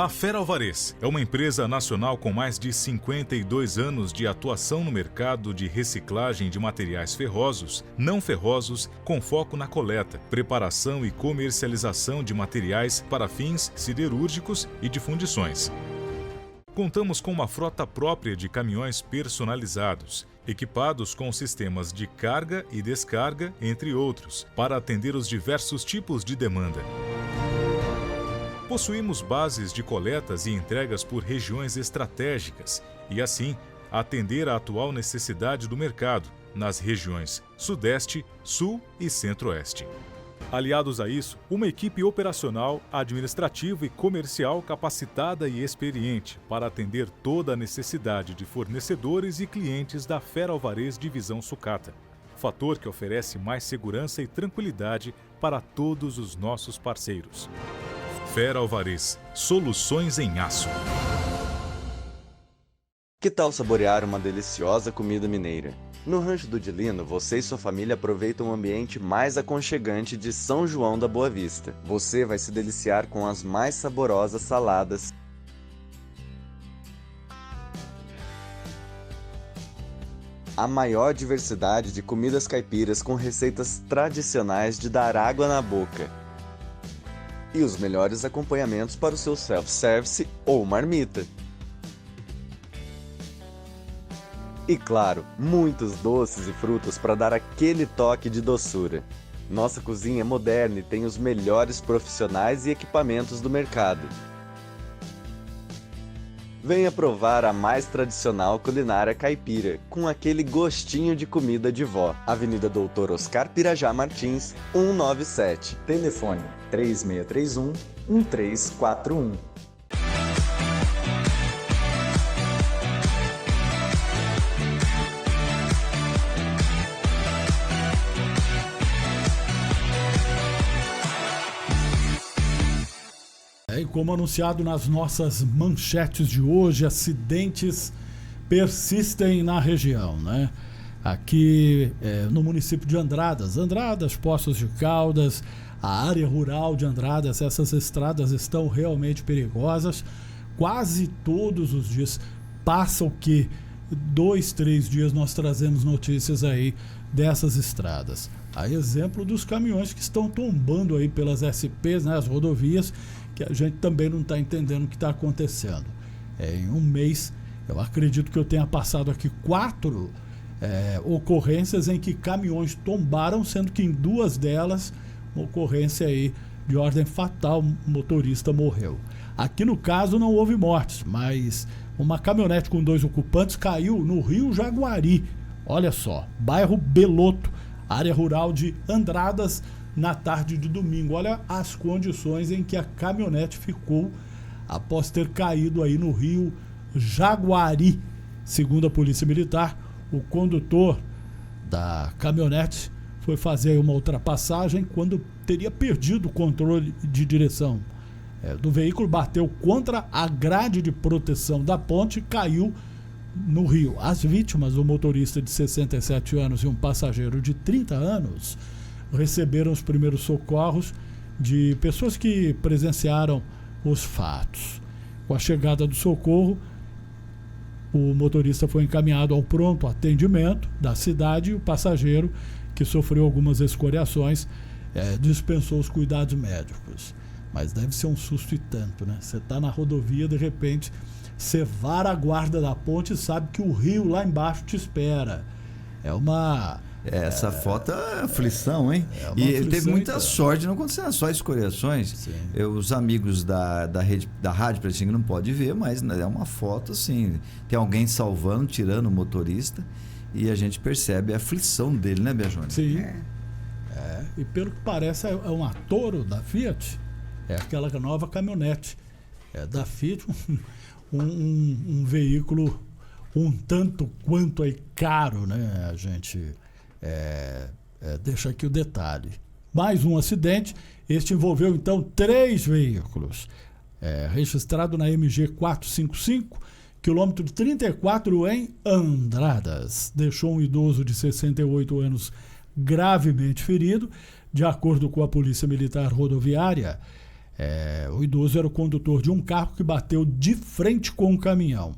A Feralvarez é uma empresa nacional com mais de 52 anos de atuação no mercado de reciclagem de materiais ferrosos, não ferrosos, com foco na coleta, preparação e comercialização de materiais para fins siderúrgicos e de fundições. Contamos com uma frota própria de caminhões personalizados, equipados com sistemas de carga e descarga, entre outros, para atender os diversos tipos de demanda. Possuímos bases de coletas e entregas por regiões estratégicas e, assim, atender à atual necessidade do mercado nas regiões Sudeste, Sul e Centro-Oeste. Aliados a isso, uma equipe operacional, administrativa e comercial capacitada e experiente para atender toda a necessidade de fornecedores e clientes da Feralvarez Divisão Sucata, fator que oferece mais segurança e tranquilidade para todos os nossos parceiros. Feralvarez, soluções em aço.
Que tal saborear uma deliciosa comida mineira? No Rancho do Dilino, você e sua família aproveitam o ambiente mais aconchegante de São João da Boa Vista. Você vai se deliciar com as mais saborosas saladas, a maior diversidade de comidas caipiras com receitas tradicionais de dar água na boca e os melhores acompanhamentos para o seu self-service ou marmita. E claro, muitos doces e frutas para dar aquele toque de doçura. Nossa cozinha é moderna e tem os melhores profissionais e equipamentos do mercado. Venha provar a mais tradicional culinária caipira, com aquele gostinho de comida de vó. Avenida Doutor Oscar Pirajá Martins, 197. Telefone 3631-1341.
E como anunciado nas nossas manchetes de hoje, acidentes persistem na região, né? Aqui no município de Andradas, Poços de Caldas, a área rural de Andradas, essas estradas estão realmente perigosas. Quase todos os dias, passa o que? 2, 3 dias nós trazemos notícias aí dessas estradas. A exemplo dos caminhões que estão tombando aí pelas SPs, né, as rodovias, que a gente também não está entendendo o que está acontecendo. Em um mês, eu acredito que eu tenha passado aqui 4 ocorrências em que caminhões tombaram, sendo que em 2 delas, uma ocorrência aí de ordem fatal, o motorista morreu. Aqui no caso não houve mortes, mas uma caminhonete com 2 ocupantes caiu no Rio Jaguari. Olha só, bairro Beloto, área rural de Andradas, na tarde de domingo. Olha as condições em que a caminhonete ficou após ter caído aí no Rio Jaguari. Segundo a Polícia Militar, o condutor da caminhonete foi fazer uma ultrapassagem quando teria perdido o controle de direção do veículo, bateu contra a grade de proteção da ponte e caiu no rio. As vítimas, o motorista de 67 anos e um passageiro de 30 anos, receberam os primeiros socorros de pessoas que presenciaram os fatos. Com a chegada do socorro, o motorista foi encaminhado ao pronto atendimento da cidade e o passageiro, que sofreu algumas escoriações, dispensou os cuidados médicos. Mas deve ser um susto e tanto, né? Você está na rodovia, de repente, você vara a guarda da ponte e sabe que o rio lá embaixo te espera.
Essa foto é aflição, hein? E ele teve muita sorte, não aconteceu só escoriações. Os amigos da Rádio Pretinho não podem ver, mas é uma foto assim, tem alguém salvando, tirando o motorista, e a gente percebe a aflição dele, né, Bejone?
Sim. E pelo que parece é uma Toro da Fiat, é aquela nova caminhonete da Fiat, um veículo um tanto quanto aí caro, né? A gente deixa aqui o detalhe. Mais um acidente, este envolveu então 3 veículos, registrado na MG 455, quilômetro 34 em Andradas. Deixou um idoso de 68 anos gravemente ferido. De acordo com a Polícia Militar Rodoviária, O idoso era o condutor de um carro que bateu de frente com um caminhão.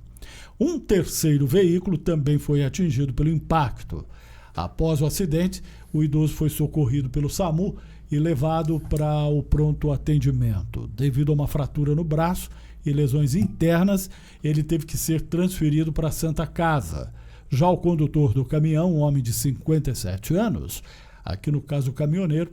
Um terceiro veículo também foi atingido pelo impacto. Após o acidente, o idoso foi socorrido pelo SAMU e levado para o pronto atendimento. Devido a uma fratura no braço e lesões internas, ele teve que ser transferido para a Santa Casa. Já o condutor do caminhão, um homem de 57 anos, aqui no caso o caminhoneiro,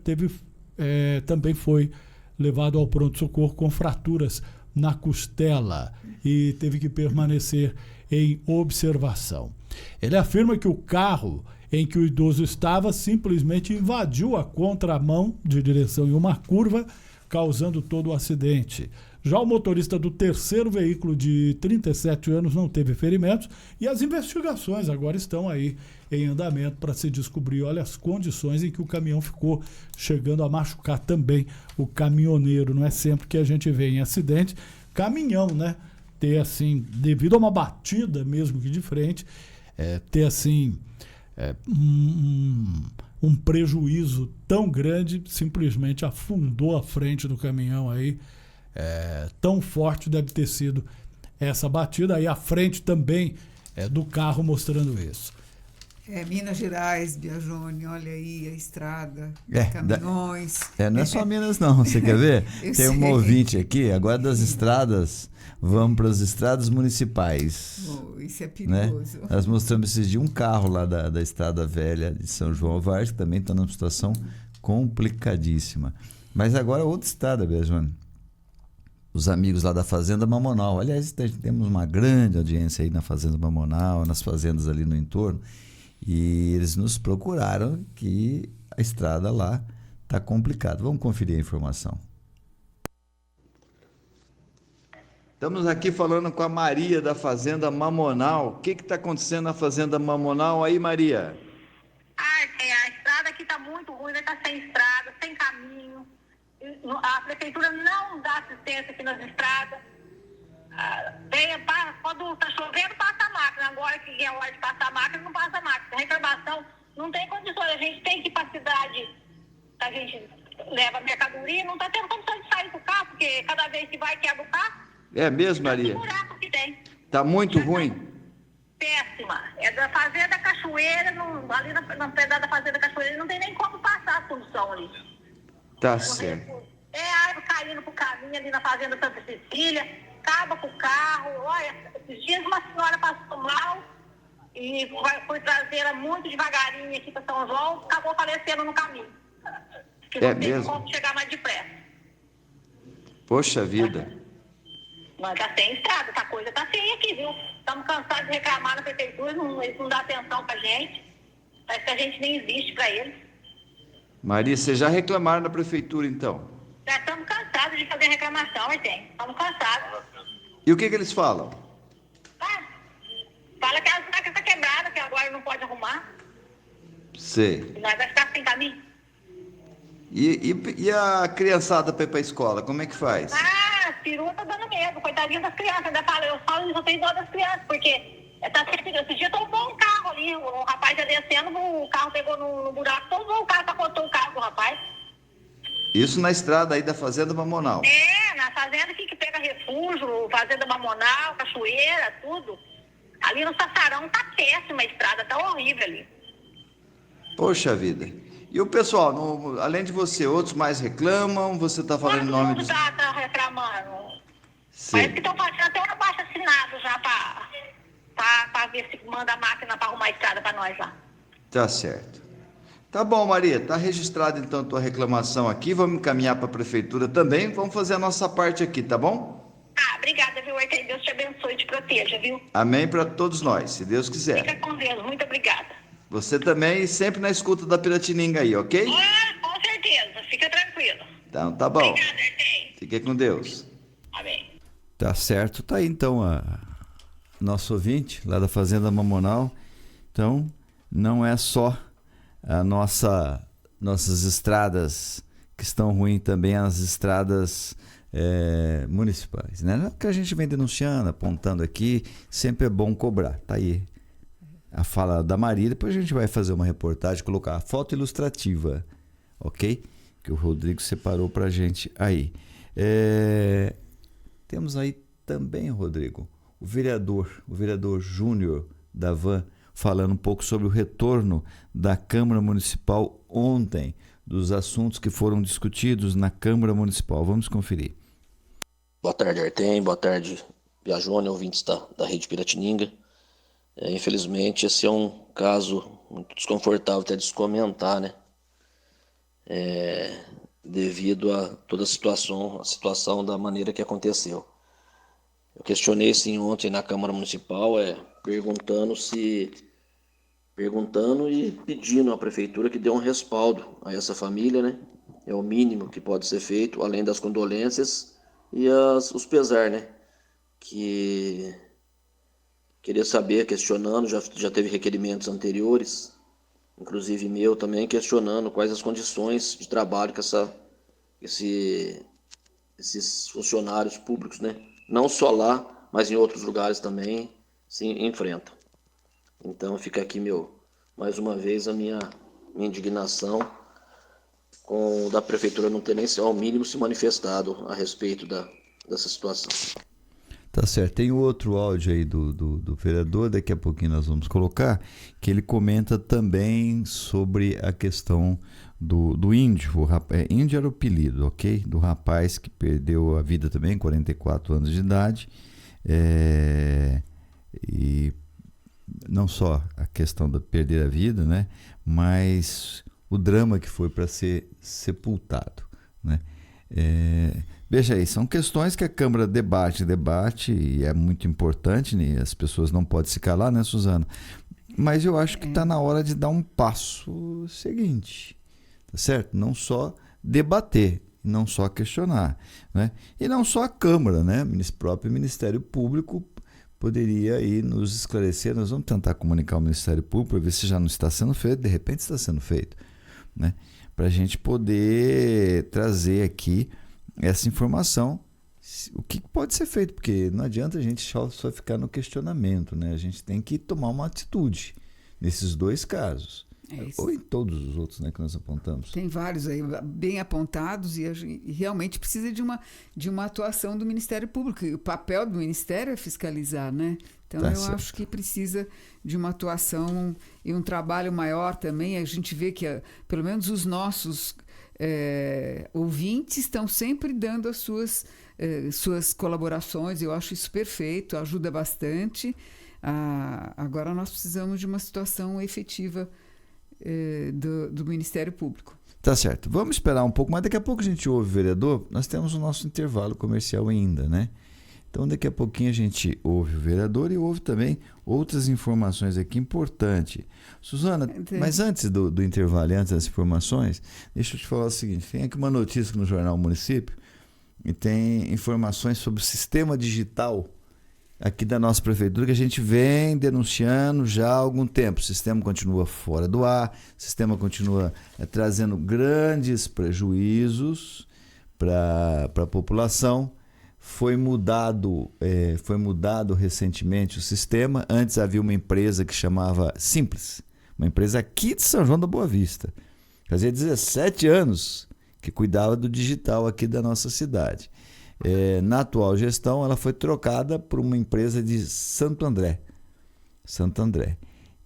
também foi levado ao pronto-socorro com fraturas na costela e teve que permanecer em observação. Ele afirma que o carro em que o idoso estava simplesmente invadiu a contramão de direção em uma curva, causando todo o acidente. Já o motorista do terceiro veículo, de 37 anos, não teve ferimentos e as investigações agora estão aí em andamento para se descobrir, olha, as condições em que o caminhão ficou, chegando a machucar também o caminhoneiro. Não é sempre que a gente vê em acidente caminhão, né? Ter assim, devido a uma batida mesmo que de frente, ter assim um prejuízo tão grande, simplesmente afundou a frente do caminhão aí. Tão forte deve ter sido essa batida, aí a frente também do carro mostrando isso.
Minas Gerais, Biagone, olha aí a estrada, caminhões.
Não é só Minas não, você quer ver? Tem um ouvinte aqui, agora das estradas, vamos para as estradas municipais.
Isso é perigoso.
Né? Nós mostramos esses dias um carro lá da Estrada Velha de São João Vaz, que também está numa situação complicadíssima. Mas agora outra estrada, Biagone. Os amigos lá da Fazenda Mamonal. Aliás, temos uma grande audiência aí na Fazenda Mamonal, nas fazendas ali no entorno. E eles nos procuraram que a estrada lá está complicada. Vamos conferir a informação. Estamos aqui falando com a Maria da Fazenda Mamonal. O que está acontecendo na Fazenda Mamonal aí, Maria?
A estrada aqui está muito ruim, está sem estrada, sem caminho. A prefeitura não dá assistência aqui nas estradas. Quando está chovendo, passa a máquina. Agora que é hora de passar a máquina, não passa a máquina. A reclamação não tem condições. A gente tem que ir para a cidade, a gente leva mercadoria, não está tendo condições de sair do carro, porque cada vez que vai, quebra o carro.
É mesmo, Maria?
Buraco que tem.
Está muito ruim?
Péssima. É da Fazenda Cachoeira, ali na pedaço da Fazenda Cachoeira, não tem nem como passar a condução ali.
Tá certo.
Árvore caindo pro caminho ali na Fazenda Santa Cecília, acaba com o carro. Olha, esses dias uma senhora passou mal e foi trazê-la muito devagarinho aqui para São João, acabou falecendo no caminho. Que não tem como chegar mais depressa.
Poxa vida.
Mas tá sem estrada, essa coisa tá feia aqui, viu? Estamos cansados de reclamar na prefeitura, eles não dão atenção pra gente. Parece que a gente nem existe pra eles.
Maria, vocês já reclamaram da prefeitura, então?
Já estamos cansados de fazer reclamação, estamos cansados.
E o que eles falam?
Fala que as máquinas estão quebradas, que agora não pode arrumar.
Sei.
E nós vamos ficar sem caminho.
E a criançada para ir para a escola, como é que faz?
A perua tá dando medo, coitadinha das crianças. Eu só tenho dó das crianças, porque esse dia tombou um carro ali, o rapaz já descendo, o carro pegou no buraco, tombou o carro, capotou o carro do rapaz.
Isso na estrada aí da Fazenda Mamonal?
Na fazenda que pega refúgio, Fazenda Mamonal, Cachoeira, tudo. Ali no Sassarão tá péssima a estrada, tá horrível ali.
Poxa vida. E o pessoal, além de você, outros mais reclamam? Você está falando em nome
dos... tá reclamando.
Sim.
Parece que estão fazendo até um abaixo-assinado já para ver se manda a máquina para arrumar a estrada para nós lá.
Tá certo. Tá bom, Maria. Tá registrada então a tua reclamação aqui. Vamos encaminhar para a prefeitura também. Vamos fazer a nossa parte aqui, tá bom?
Obrigada, viu, Arthur? Deus te abençoe e te proteja, viu?
Amém para todos nós, se Deus quiser.
Fica com Deus. Muito obrigada.
Você também, sempre na escuta da Piratininga aí, ok?
Com certeza. Fica tranquilo.
Então, tá bom.
Obrigada, Arthur.
Fique com Deus.
Amém.
Tá certo. Tá aí, então, nosso ouvinte lá da Fazenda Mamonal. Então, não é só nossas estradas que estão ruins, também as estradas municipais, né? Que a gente vem denunciando, apontando aqui, sempre é bom cobrar. Tá aí a fala da Maria. Depois a gente vai fazer uma reportagem, colocar a foto ilustrativa, ok? Que o Rodrigo separou pra gente aí. Temos aí também, Rodrigo, o vereador Júnior da Van, falando um pouco sobre o retorno da Câmara Municipal ontem, dos assuntos que foram discutidos na Câmara Municipal. Vamos conferir.
Boa tarde, Artem. Boa tarde, Biajone, ouvintes da Rede Piratininga. Infelizmente, esse é um caso muito desconfortável até de se comentar, né? Devido a toda a situação da maneira que aconteceu. Eu questionei sim ontem na Câmara Municipal, perguntando e pedindo à Prefeitura que dê um respaldo a essa família, né? É o mínimo que pode ser feito, além das condolências e os pesar, né? Que queria saber, questionando, já teve requerimentos anteriores, inclusive meu também, questionando quais as condições de trabalho que esses funcionários públicos, né? Não só lá, mas em outros lugares também se enfrentam. Então fica aqui mais uma vez a minha indignação da Prefeitura não ter nem ao mínimo se manifestado a respeito dessa situação.
Tá certo. Tem outro áudio aí do vereador, daqui a pouquinho nós vamos colocar, que ele comenta também sobre a questão do índio. Índio era o apelido, ok? Do rapaz que perdeu a vida também, 44 anos de idade. E não só a questão de perder a vida, né? Mas o drama que foi para ser sepultado, né? Veja aí, são questões que a Câmara debate e é muito importante, né? As pessoas não podem se calar, né, Suzana? Mas eu acho que está na hora de dar um passo seguinte, tá certo? Não só debater, não só questionar, né? E não só a Câmara, né? O próprio Ministério Público poderia aí nos esclarecer. Nós vamos tentar comunicar ao Ministério Público para ver se já não está sendo feito, de repente está sendo feito, né? Para a gente poder trazer aqui essa informação, o que pode ser feito, porque não adianta a gente só ficar no questionamento, né? A gente tem que tomar uma atitude nesses dois casos, ou em todos os outros, né, que nós apontamos.
Tem vários aí bem apontados e realmente precisa de uma atuação do Ministério Público. E o papel do Ministério é fiscalizar, né? Então eu acho que precisa de uma atuação e um trabalho maior também. A gente vê que pelo menos os nossos ouvintes estão sempre dando as suas colaborações. Eu acho isso perfeito, ajuda bastante. Agora nós precisamos de uma situação efetiva do Ministério Público.
Tá certo, vamos esperar um pouco, mas daqui a pouco a gente ouve o vereador. Nós temos o nosso intervalo comercial ainda, né? Então daqui a pouquinho a gente ouve o vereador e ouve também outras informações aqui importantes. Suzana, mas antes do intervalo, antes das informações, deixa eu te falar o seguinte: tem aqui uma notícia no Jornal Município e tem informações sobre o sistema digital aqui da nossa prefeitura que a gente vem denunciando já há algum tempo. O sistema continua fora do ar, o sistema continua trazendo grandes prejuízos para a população. Foi mudado recentemente o sistema. Antes havia uma empresa que chamava Simples, uma empresa aqui de São João da Boa Vista. Fazia 17 anos que cuidava do digital aqui da nossa cidade. Na atual gestão, ela foi trocada por uma empresa de Santo André.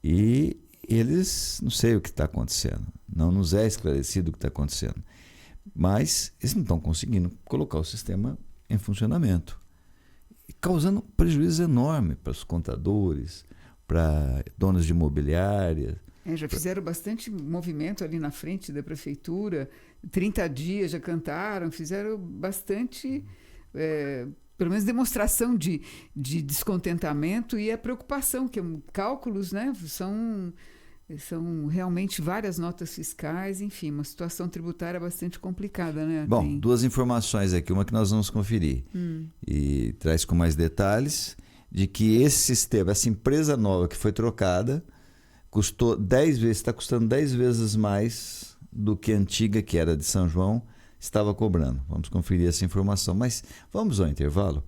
E eles, não sei o que está acontecendo, não nos é esclarecido o que está acontecendo, mas eles não estão conseguindo colocar o sistema em funcionamento, causando prejuízo enorme para os contadores, para donos de imobiliárias.
Já fizeram bastante movimento ali na frente da prefeitura, 30 dias já cantaram, fizeram bastante, pelo menos demonstração de descontentamento e a preocupação, que cálculos, né, são realmente várias notas fiscais, enfim, uma situação tributária bastante complicada, né?
Bom, duas informações aqui, uma que nós vamos conferir e traz com mais detalhes, de que esse sistema, essa empresa nova que foi trocada, custou 10 vezes, está custando 10 vezes mais do que a antiga, que era de São João, estava cobrando. Vamos conferir essa informação, mas vamos ao intervalo.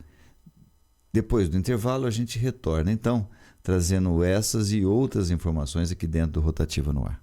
Depois do intervalo a gente retorna, então, trazendo essas e outras informações aqui dentro do Rotativa no Ar.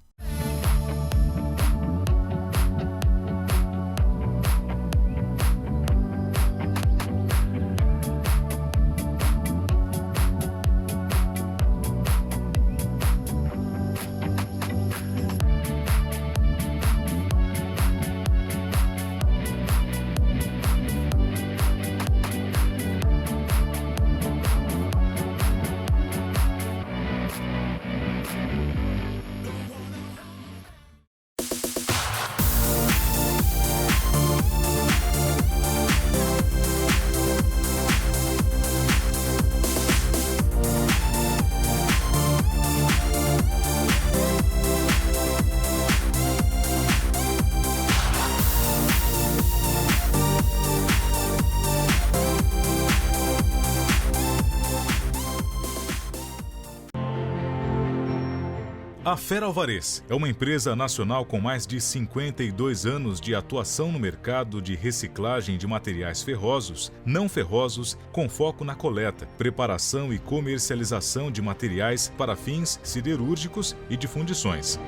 A Feralvarez é uma empresa nacional com mais de 52 anos de atuação no mercado de reciclagem de materiais ferrosos, não ferrosos, com foco na coleta, preparação e comercialização de materiais para fins siderúrgicos e de fundições.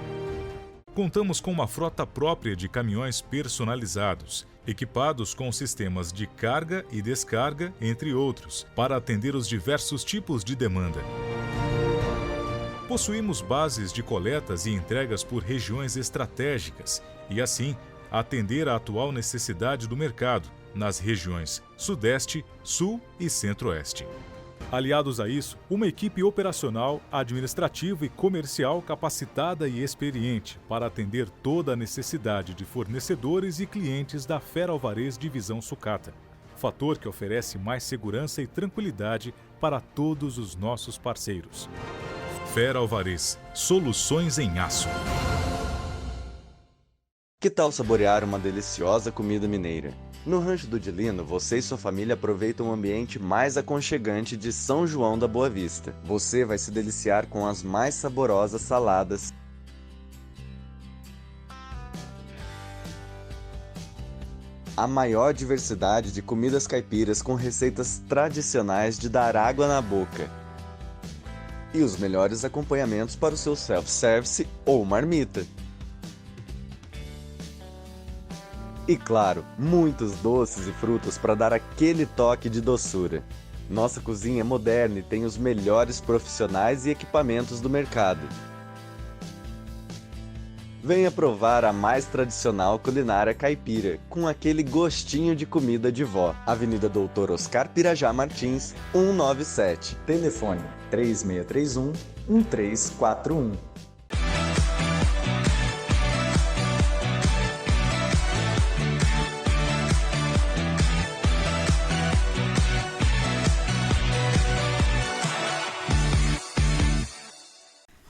Contamos com uma frota própria de caminhões personalizados, equipados com sistemas de carga e descarga, entre outros, para atender os diversos tipos de demanda. Possuímos bases de coletas e entregas por regiões estratégicas e, assim, atender à atual necessidade do mercado nas regiões Sudeste, Sul e Centro-Oeste. Aliados a isso, uma equipe operacional, administrativa e comercial capacitada e experiente para atender toda a necessidade de fornecedores e clientes da Feralvarez Divisão Sucata, fator que oferece mais segurança e tranquilidade para todos os nossos parceiros. Feralvarez, soluções em aço.
Que tal saborear uma deliciosa comida mineira? No Rancho do Dilino, você e sua família aproveitam o ambiente mais aconchegante de São João da Boa Vista. Você vai se deliciar com as mais saborosas saladas, a maior diversidade de comidas caipiras com receitas tradicionais de dar água na boca e os melhores acompanhamentos para o seu self-service ou marmita. E claro, muitos doces e frutas para dar aquele toque de doçura. Nossa cozinha é moderna e tem os melhores profissionais e equipamentos do mercado. Venha provar a mais tradicional culinária caipira, com aquele gostinho de comida de vó. Avenida Doutor Oscar Pirajá Martins, 197.
Telefone 3631-1341.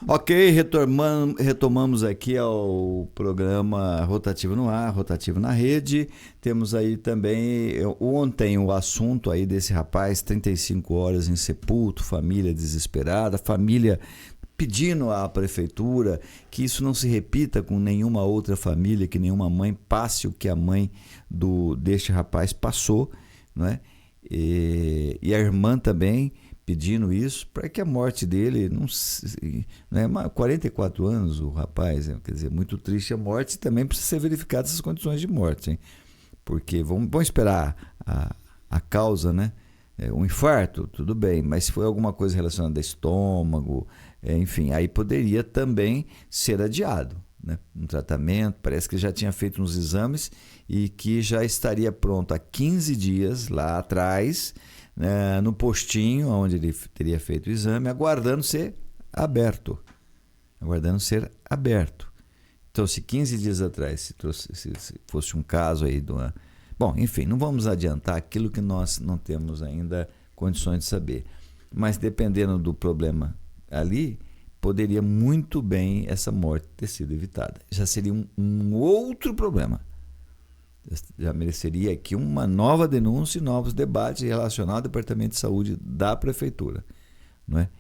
Ok, retomamos aqui ao programa Rotativo no Ar, Rotativo na Rede. Temos aí também, ontem, o assunto aí desse rapaz, 35 horas em sepulto, família desesperada, família pedindo à prefeitura que isso não se repita com nenhuma outra família, que nenhuma mãe passe o que a mãe deste rapaz passou, não é? E a irmã também pedindo isso para que a morte dele não é 44 anos o rapaz, quer dizer, muito triste a morte, e também precisa ser verificadas essas condições de morte, hein? Porque vamos esperar a causa, né? Um infarto, tudo bem, mas se foi alguma coisa relacionada a estômago, enfim, aí poderia também ser adiado, né? Um tratamento, parece que já tinha feito uns exames e que já estaria pronto há 15 dias lá atrás, no postinho onde ele teria feito o exame, aguardando ser aberto. Então, se 15 dias atrás se fosse um caso aí de uma... Bom, enfim, não vamos adiantar aquilo que nós não temos ainda condições de saber. Mas dependendo do problema ali, poderia muito bem essa morte ter sido evitada. Já seria um outro problema. Já mereceria aqui uma nova denúncia e novos debates relacionados ao Departamento de Saúde da Prefeitura, não é?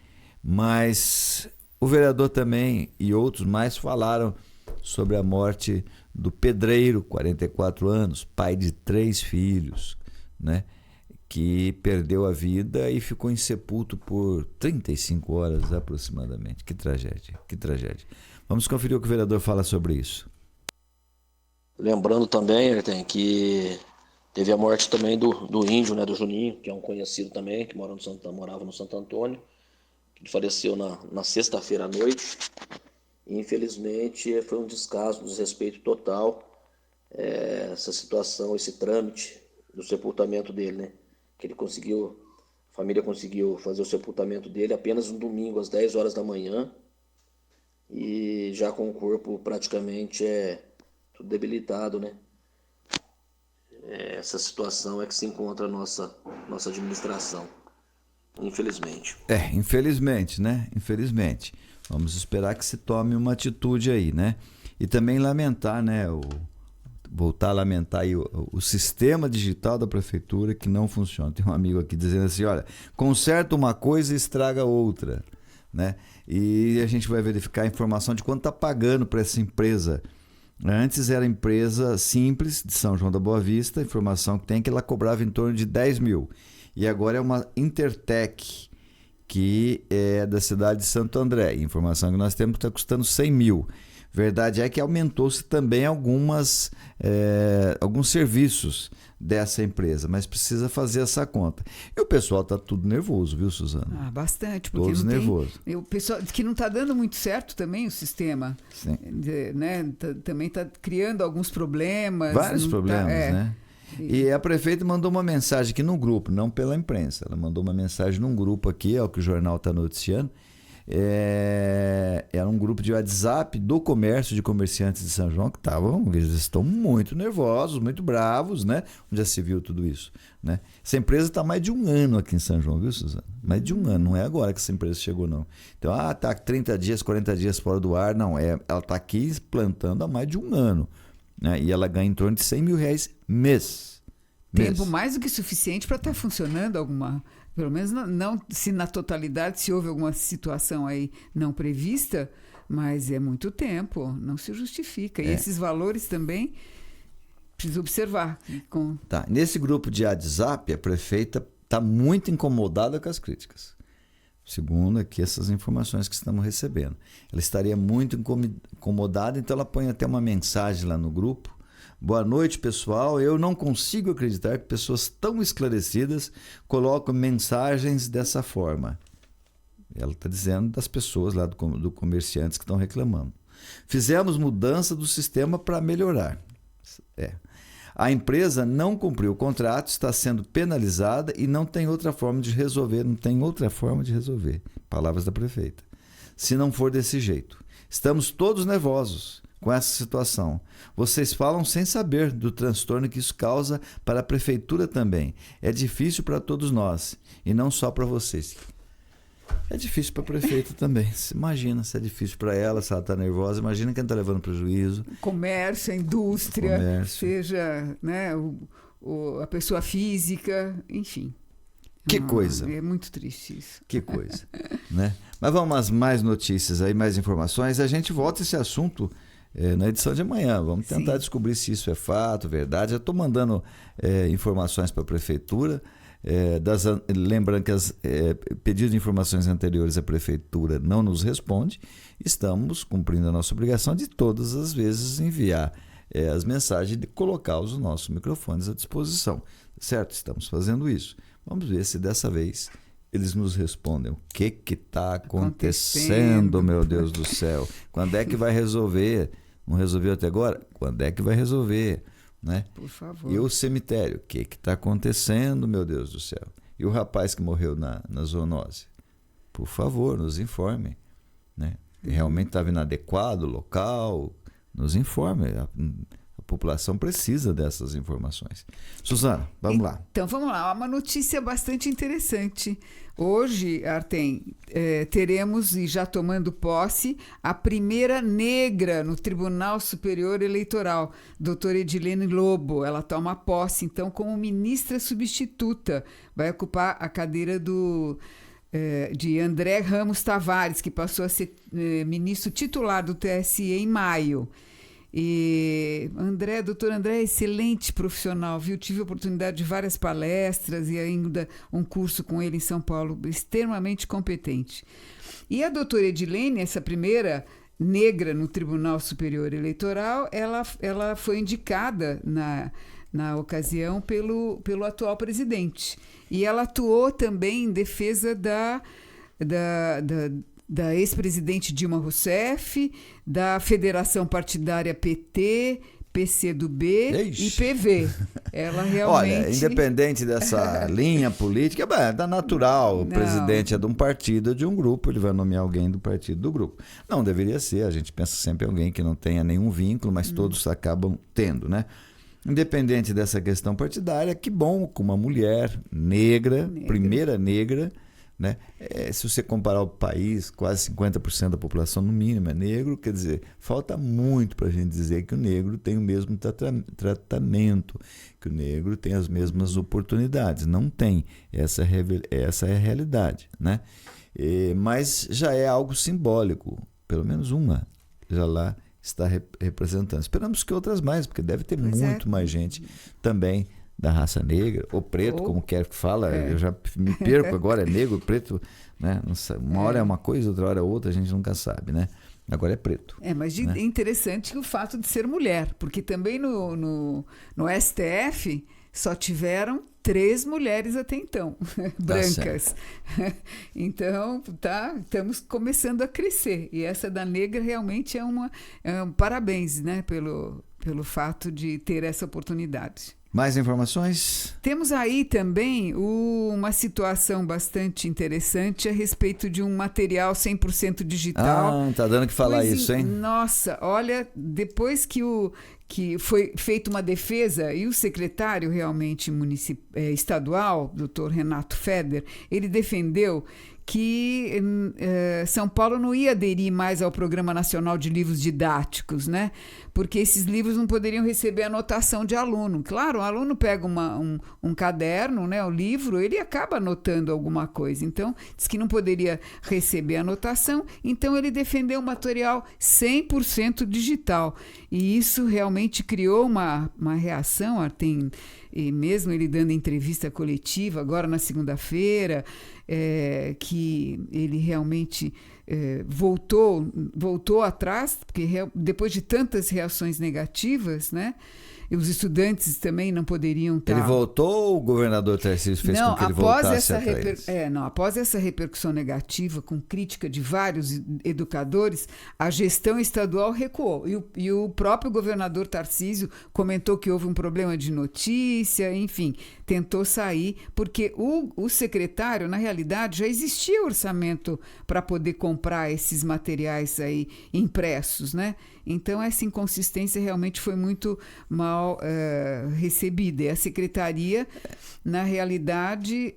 Mas o vereador também e outros mais falaram sobre a morte do pedreiro, 44 anos, pai de 3 filhos, né? Que perdeu a vida e ficou em sepulto por 35 horas aproximadamente. Que tragédia, que tragédia. Vamos conferir o que o vereador fala sobre isso.
Lembrando também, Ayrton, que teve a morte também do índio, né, do Juninho, que é um conhecido também, que morava no Santo Antônio, que faleceu na sexta-feira à noite. E, infelizmente, foi um desrespeito total essa situação, esse trâmite do sepultamento dele, né? Que a família conseguiu fazer o sepultamento dele apenas no domingo, às 10 horas da manhã, e já com o corpo praticamente tudo debilitado, né? Essa situação é que se encontra a nossa administração, infelizmente.
Infelizmente, né? Infelizmente. Vamos esperar que se tome uma atitude aí, né? E também lamentar, né? Voltar a lamentar aí o sistema digital da prefeitura que não funciona. Tem um amigo aqui dizendo assim, olha, conserta uma coisa e estraga outra. né? E a gente vai verificar a informação de quanto está pagando para essa empresa. Antes era empresa simples de São João da Boa Vista, a informação que tem é que ela cobrava em torno de 10 mil. E agora é uma Intertec, que é da cidade de Santo André. A informação que nós temos está custando 100 mil. Verdade é que aumentou-se também alguns serviços dessa empresa, mas precisa fazer essa conta. E o pessoal está tudo nervoso, viu, Suzana?
Ah, bastante. Porque
todos nervosos.
O pessoal que não está dando muito certo também o sistema.
Sim.
Né? Também está criando alguns problemas.
Vários problemas, né?
E
a prefeita mandou uma mensagem aqui no grupo, não pela imprensa. Ela mandou uma mensagem num grupo aqui, é o que o jornal está noticiando. Era um grupo de WhatsApp do comércio, de comerciantes de São João, que eles estão muito nervosos, muito bravos, né? Onde já se viu tudo isso, né? Essa empresa está há mais de um ano aqui em São João, viu, Suzana? Mais de um ano, não é agora que essa empresa chegou, não. Então, tá 30 dias, 40 dias fora do ar, não. Ela está aqui plantando há mais de um ano, né? E ela ganha em torno de 100 mil reais mês.
Tempo mais do que suficiente para estar funcionando alguma... Pelo menos não se na totalidade, se houve alguma situação aí não prevista, mas é muito tempo, não se justifica. E esses valores também precisa observar.
Tá. Nesse grupo de WhatsApp, a prefeita está muito incomodada com as críticas. Segundo aqui essas informações que estamos recebendo. Ela estaria muito incomodada, então ela põe até uma mensagem lá no grupo. Boa noite, pessoal. Eu não consigo acreditar que pessoas tão esclarecidas colocam mensagens dessa forma. Ela está dizendo das pessoas lá do comerciantes que estão reclamando. Fizemos mudança do sistema para melhorar. A empresa não cumpriu o contrato, está sendo penalizada e não tem outra forma de resolver. Não tem outra forma de resolver. Palavras da prefeita. Se não for desse jeito. Estamos todos nervosos com essa situação. Vocês falam sem saber do transtorno que isso causa para a prefeitura também. É difícil para todos nós e não só para vocês. É difícil para a prefeita também. Imagina se é difícil para ela, se ela está nervosa. Imagina quem está levando prejuízo.
Comércio, a indústria, seja, né, a pessoa física, enfim.
Que coisa.
É muito triste isso.
Que coisa. Né? Mas vamos às mais notícias aí, mais informações. A gente volta a esse assunto na edição de amanhã. Vamos tentar descobrir se isso é fato, verdade. Já estou mandando informações para a prefeitura. Lembrando que pedidos de informações anteriores a prefeitura não nos responde. Estamos cumprindo a nossa obrigação de todas as vezes enviar as mensagens e colocar os nossos microfones à disposição. Certo? Estamos fazendo isso. Vamos ver se dessa vez eles nos respondem. O que está acontecendo, meu Deus do céu? Quando é que vai resolver? Não resolveu até agora? Quando é que vai resolver? Né?
Por favor.
E o cemitério? O que está acontecendo, meu Deus do céu? E o rapaz que morreu na zoonose? Por favor, nos informe. Né? Realmente estava inadequado o local? Nos informe. A população precisa dessas informações. Suzana, vamos lá.
Então, vamos lá. Uma notícia bastante interessante. Hoje, Artem, teremos, e já tomando posse, a primeira negra no Tribunal Superior Eleitoral, doutora Edilene Lobo. Ela toma posse, então, como ministra substituta. Vai ocupar a cadeira de André Ramos Tavares, que passou a ser ministro titular do TSE em maio. E doutor André é excelente profissional, viu? Tive a oportunidade de várias palestras e ainda um curso com ele em São Paulo, extremamente competente. E a doutora Edilene, essa primeira negra no Tribunal Superior Eleitoral, ela foi indicada na ocasião pelo atual presidente. E ela atuou também em defesa da ex-presidente Dilma Rousseff, da Federação Partidária PT, PCdoB e PV. Ela realmente...
Olha, independente dessa linha política, é natural. O presidente é de um partido ou de um grupo, ele vai nomear alguém do partido do grupo. Não deveria ser, a gente pensa sempre em alguém que não tenha nenhum vínculo, mas todos acabam tendo, né? Independente dessa questão partidária, que bom com uma mulher negra. Primeira negra, né? Se você comparar o país, quase 50% da população, no mínimo, é negro. Quer dizer, falta muito para a gente dizer que o negro tem o mesmo tratamento, que o negro tem as mesmas oportunidades. Não tem. Essa é a realidade, né? Mas já é algo simbólico, pelo menos uma já lá está representando. Esperamos que outras mais, porque deve ter muito mais gente também da raça negra, ou preto, como quer que fala, eu já me perco agora, é negro, preto, né? Não sei, uma hora é uma coisa, outra hora é outra, a gente nunca sabe, né? Agora é preto.
Mas
né?
é interessante o fato de ser mulher, porque também no STF só tiveram 3 mulheres até então, brancas. Então, estamos começando a crescer. E essa da negra realmente é um parabéns, né, pelo fato de ter essa oportunidade.
Mais informações?
Temos aí também uma situação bastante interessante a respeito de um material 100% digital.
Tá dando que falar isso, hein?
Nossa, olha, depois que foi feita uma defesa e o secretário realmente estadual, Dr. Renato Feder, ele defendeu que São Paulo não ia aderir mais ao Programa Nacional de Livros Didáticos, né? Porque esses livros não poderiam receber anotação de aluno. Claro, o aluno pega um caderno, né, o livro, ele acaba anotando alguma coisa. Então, diz que não poderia receber anotação, então ele defendeu um material 100% digital. E isso realmente criou uma reação, e mesmo ele dando entrevista coletiva agora na segunda-feira, que ele realmente voltou atrás, porque depois de tantas reações negativas, né? E os estudantes também não poderiam estar...
Ele voltou ou o governador Tarcísio fez com que ele voltasse atrás?
Após essa repercussão negativa, com crítica de vários educadores, a gestão estadual recuou. E o próprio governador Tarcísio comentou que houve um problema de notícia, enfim, tentou sair, porque o secretário, na realidade, já existia orçamento para poder comprar esses materiais aí impressos, né? Então, essa inconsistência realmente foi muito mal recebida. E a secretaria, na realidade,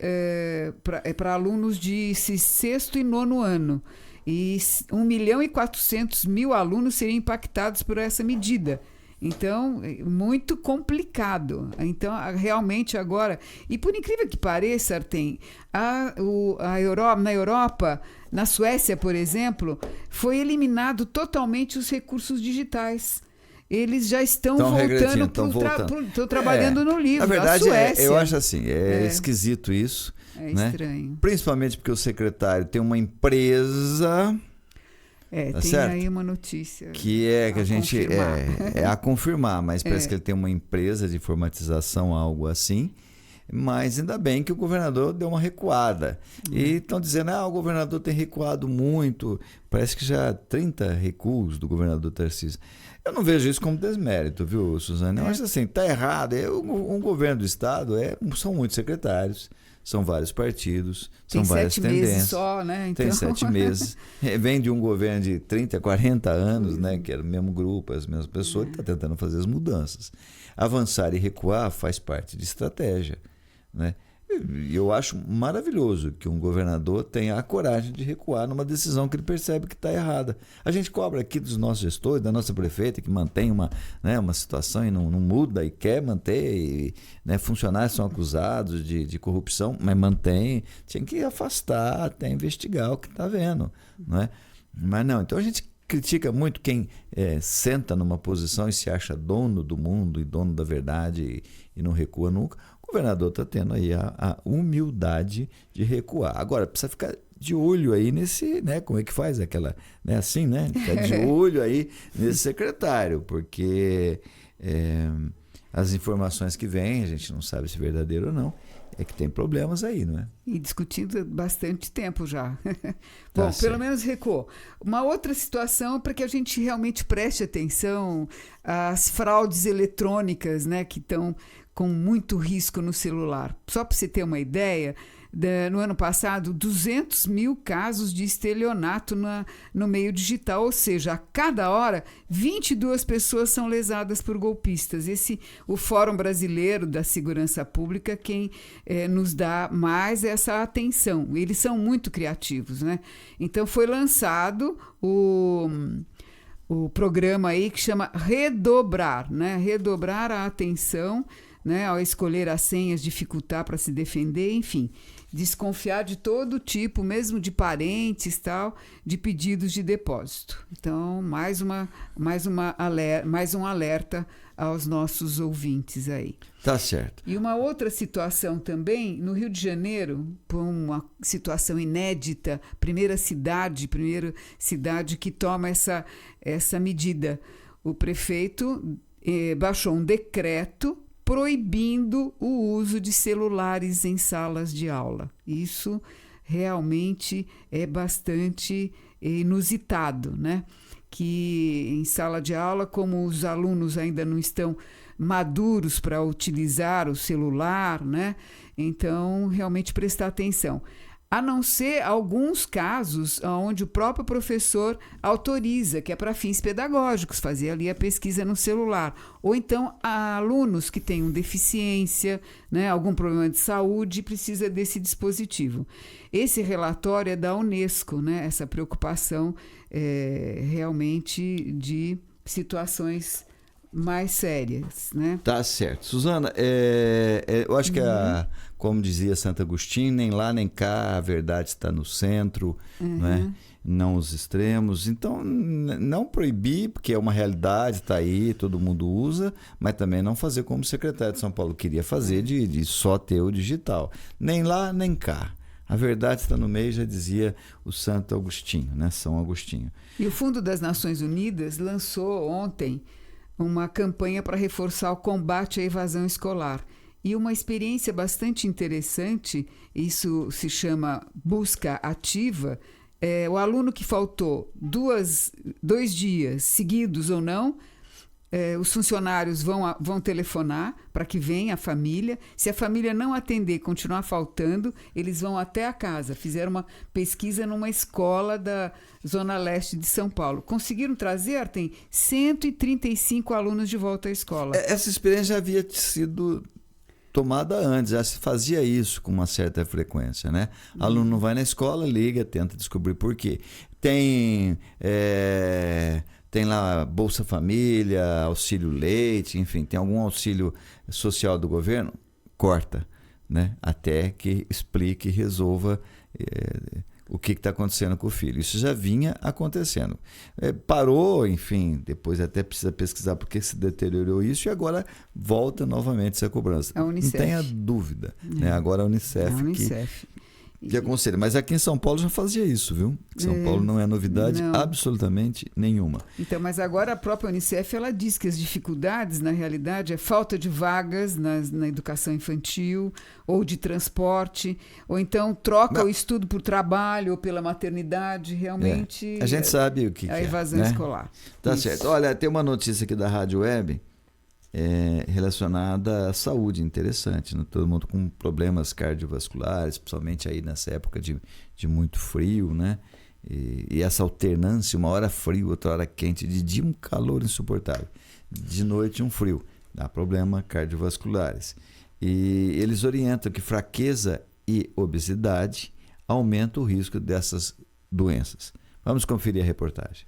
para alunos de 6º e 9º ano. E 1.400.000 alunos seriam impactados por essa medida. Então, muito complicado. Então, realmente agora... E por incrível que pareça, Artem, na Europa, na Suécia, por exemplo, foi eliminado totalmente os recursos digitais. Eles já estão voltando, estão trabalhando no livro.
Na verdade,
Suécia.
Eu acho assim, esquisito isso.
É estranho.
Principalmente porque o secretário tem uma empresa...
tem
certo?
Aí uma notícia.
Que a gente a confirmar, mas parece que ele tem uma empresa de informatização, algo assim. Mas ainda bem que o governador deu uma recuada. E estão dizendo, o governador tem recuado muito. Parece que já há 30 recuos do governador Tarcísio. Eu não vejo isso como desmérito, viu, Suzane? Eu acho assim, está errado. Um governo do estado são muitos secretários. São vários partidos, são várias tendências. Tem 7 meses
só, né? Então...
Tem 7 meses. Vem de um governo de 30, 40 anos, né? Que era o mesmo grupo, as mesmas pessoas, que está tentando fazer as mudanças. Avançar e recuar faz parte de estratégia, né? E eu acho maravilhoso que um governador tenha a coragem de recuar numa decisão que ele percebe que está errada. A gente cobra aqui dos nossos gestores, da nossa prefeita, que mantém uma situação e não muda e quer manter. E, né, funcionários são acusados de corrupção, mas mantém. Tinha que afastar até investigar o que está vendo. Né? Mas não, então a gente critica muito quem senta numa posição e se acha dono do mundo e dono da verdade e não recua nunca. O governador está tendo aí a humildade de recuar. Agora, precisa ficar de olho aí nesse, né? Como é que faz aquela, né? Assim, né? Ficar de olho aí nesse secretário, porque as informações que vêm, a gente não sabe se é verdadeiro ou não, é que tem problemas aí, não é?
E discutindo há bastante tempo já. Bom, pelo menos recuou. Uma outra situação para que a gente realmente preste atenção às fraudes eletrônicas, né? Que estão com muito risco no celular. Só para você ter uma ideia, no ano passado, 200 mil casos de estelionato no meio digital, ou seja, a cada hora, 22 pessoas são lesadas por golpistas. O Fórum Brasileiro da Segurança Pública, quem nos dá mais essa atenção. Eles são muito criativos, né? Então, foi lançado o programa aí que chama Redobrar, né? Redobrar a atenção né, ao escolher as senhas, dificultar para se defender, enfim, desconfiar de todo tipo, mesmo de parentes, tal, de pedidos de depósito. Então, mais um alerta aos nossos ouvintes aí.
Tá certo.
E uma outra situação também, no Rio de Janeiro, por uma situação inédita, primeira cidade que toma essa medida. O prefeito baixou um decreto proibindo o uso de celulares em salas de aula. Isso realmente é bastante inusitado, né? Que em sala de aula, como os alunos ainda não estão maduros para utilizar o celular, né? Então, realmente prestar atenção. A não ser alguns casos onde o próprio professor autoriza, que é para fins pedagógicos, fazer ali a pesquisa no celular. Ou então, há alunos que tenham deficiência, né, algum problema de saúde, precisa desse dispositivo. Esse relatório é da Unesco, né, essa preocupação realmente de situações mais sérias, né?
Tá certo. Suzana, eu acho que, como dizia Santo Agostinho, nem lá nem cá a verdade está no centro, né? Não os extremos. Então, não proibir, porque é uma realidade, está aí, todo mundo usa, mas também não fazer como o secretário de São Paulo queria fazer, de só ter o digital. Nem lá nem cá. A verdade está no meio, já dizia o Santo Agostinho, né? São Agostinho.
E o Fundo das Nações Unidas lançou ontem uma campanha para reforçar o combate à evasão escolar. E uma experiência bastante interessante, isso se chama busca ativa, o aluno que faltou 2 dias seguidos ou não, os funcionários vão telefonar para que venha a família. Se a família não atender, continuar faltando, eles vão até a casa. Fizeram uma pesquisa numa escola da Zona Leste de São Paulo. Conseguiram trazer, Artem, 135 alunos de volta à escola.
Essa experiência já havia sido tomada antes, já se fazia isso com uma certa frequência, né? Aluno não vai na escola, liga, tenta descobrir por quê. Tem lá Bolsa Família, Auxílio Leite, enfim, tem algum auxílio social do governo? Corta, né? Até que explique e resolva o que está acontecendo com o filho. Isso já vinha acontecendo. Parou, enfim, depois até precisa pesquisar porque se deteriorou isso e agora volta novamente essa cobrança.
A Unicef.
Não tenha dúvida. Né? Agora a Unicef, que aconselha. Mas aqui em São Paulo já fazia isso, viu? São Paulo não é novidade absolutamente nenhuma.
Então, mas agora a própria Unicef, ela diz que as dificuldades, na realidade, é falta de vagas na educação infantil, ou de transporte, ou então troca o estudo por trabalho ou pela maternidade, realmente...
A gente sabe o que
a
é,
evasão
né?
escolar.
Tá
isso.
certo. Olha, tem uma notícia aqui da Rádio Web relacionada à saúde, interessante, né? Todo mundo com problemas cardiovasculares, principalmente aí nessa época de muito frio, né? E essa alternância, uma hora frio, outra hora quente, de dia um calor insuportável, de noite um frio, dá problema cardiovasculares. E eles orientam que fraqueza e obesidade aumentam o risco dessas doenças. Vamos conferir a reportagem.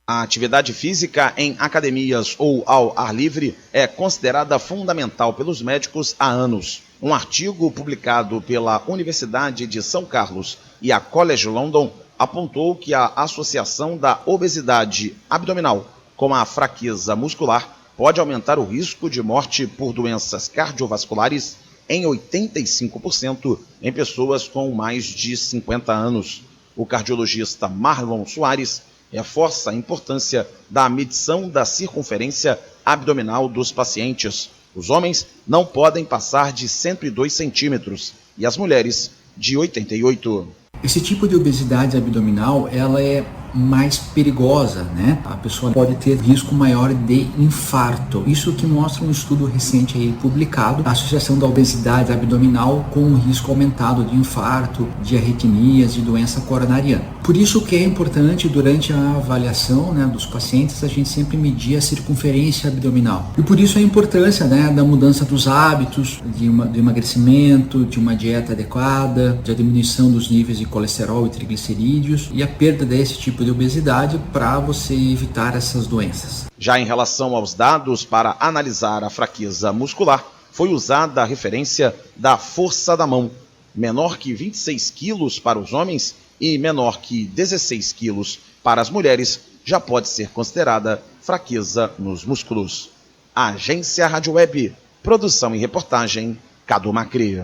A atividade física em academias ou ao ar livre é considerada fundamental pelos médicos há anos. Um artigo publicado pela Universidade de São Carlos e a College London apontou que a associação da obesidade abdominal com a fraqueza muscular pode aumentar o risco de morte por doenças cardiovasculares em 85% em pessoas com mais de 50 anos. O cardiologista Marlon Soares reforça a importância da medição da circunferência abdominal dos pacientes. Os homens não podem passar de 102 centímetros e as mulheres de 88.
Esse tipo de obesidade abdominal, ela é mais perigosa, né? A pessoa pode ter risco maior de infarto. Isso que mostra um estudo recente aí publicado, a associação da obesidade abdominal com um risco aumentado de infarto, de arritmias, de doença coronariana. Por isso que é importante durante a avaliação, né, dos pacientes, a gente sempre medir a circunferência abdominal. E por isso a importância, né, da mudança dos hábitos, do emagrecimento, de uma dieta adequada, da diminuição dos níveis de colesterol e triglicerídeos e a perda desse tipo tipo de obesidade para você evitar essas doenças.
Já em relação aos dados para analisar a fraqueza muscular, foi usada a referência da força da mão, menor que 26 quilos para os homens e menor que 16 quilos para as mulheres, já pode ser considerada fraqueza nos músculos. Agência Rádio Web, produção e reportagem, Cadu Macri.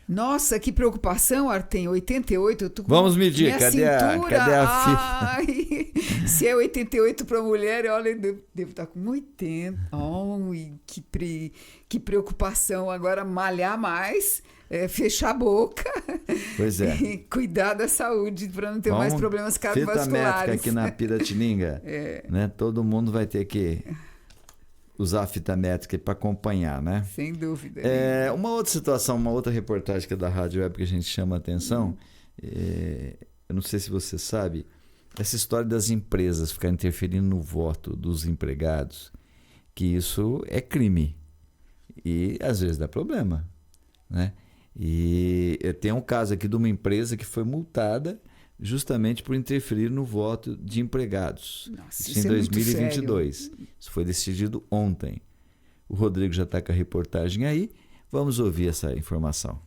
Nossa, que preocupação, Artem. 88, eu tô com
Vamos medir,
minha
cadê
cintura.
a fita?
Ai, se é 88 para mulher, olha, eu devo estar com 80. Ai, que preocupação. Agora malhar mais, fechar a boca.
Pois é.
E cuidar da saúde para não ter mais problemas cardiovasculares.
Fita métrica aqui na Piratininga, né? Todo mundo vai ter que usar a fita métrica para acompanhar, né?
Sem dúvida.
Uma outra situação, uma outra reportagem que é da Rádio Web que a gente chama a atenção, eu não sei se você sabe, essa história das empresas ficarem interferindo no voto dos empregados, que isso é crime e às vezes dá problema, né? E tem um caso aqui de uma empresa que foi multada justamente por interferir no voto de empregados.
Nossa,
isso em 2022. Isso foi decidido ontem. O Rodrigo já está com a reportagem aí. Vamos ouvir essa informação.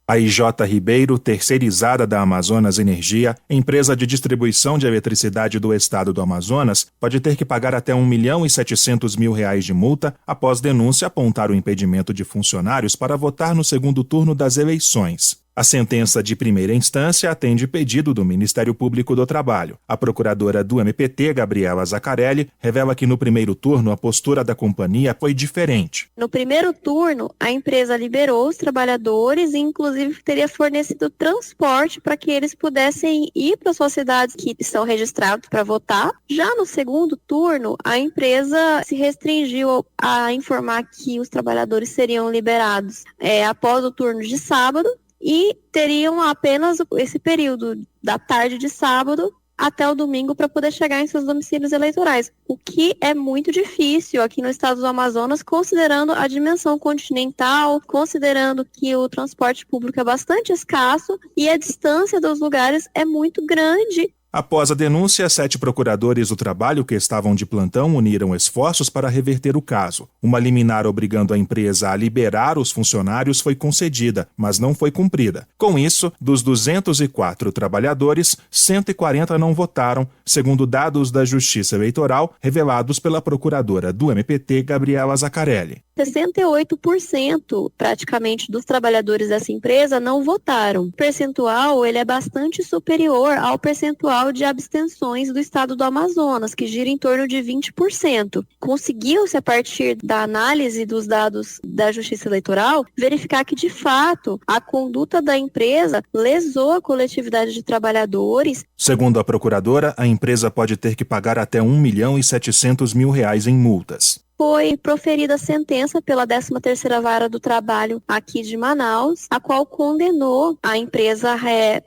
A IJ Ribeiro, terceirizada da Amazonas Energia, empresa de distribuição de eletricidade do estado do Amazonas, pode ter que pagar até R$ 1.700.000 de multa após denúncia apontar o impedimento de funcionários para votar no segundo turno das eleições. A sentença de primeira instância atende pedido do Ministério Público do Trabalho. A procuradora do MPT, Gabriela Zaccarelli, revela que no primeiro turno a postura da companhia foi diferente.
No primeiro turno, a empresa liberou os trabalhadores e inclusive teria fornecido transporte para que eles pudessem ir para suas cidades que estão registrados para votar. Já no segundo turno, a empresa se restringiu a informar que os trabalhadores seriam liberados após o turno de sábado, e teriam apenas esse período da tarde de sábado até o domingo para poder chegar em seus domicílios eleitorais, o que é muito difícil aqui no estado do Amazonas, considerando a dimensão continental, considerando que o transporte público é bastante escasso e a distância dos lugares é muito grande.
Após a denúncia, 7 procuradores do trabalho que estavam de plantão uniram esforços para reverter o caso. Uma liminar obrigando a empresa a liberar os funcionários foi concedida, mas não foi cumprida. Com isso, dos 204 trabalhadores, 140 não votaram, segundo dados da Justiça Eleitoral revelados pela procuradora do MPT, Gabriela Zaccarelli.
68% praticamente dos trabalhadores dessa empresa não votaram. O percentual ele é bastante superior ao percentual de abstenções do estado do Amazonas, que gira em torno de 20%. Conseguiu-se, a partir da análise dos dados da Justiça Eleitoral, verificar que, de fato, a conduta da empresa lesou a coletividade de trabalhadores.
Segundo a procuradora, a empresa pode ter que pagar até R$ 1.700.000 em multas.
Foi proferida a sentença pela 13ª Vara do Trabalho aqui de Manaus, a qual condenou a empresa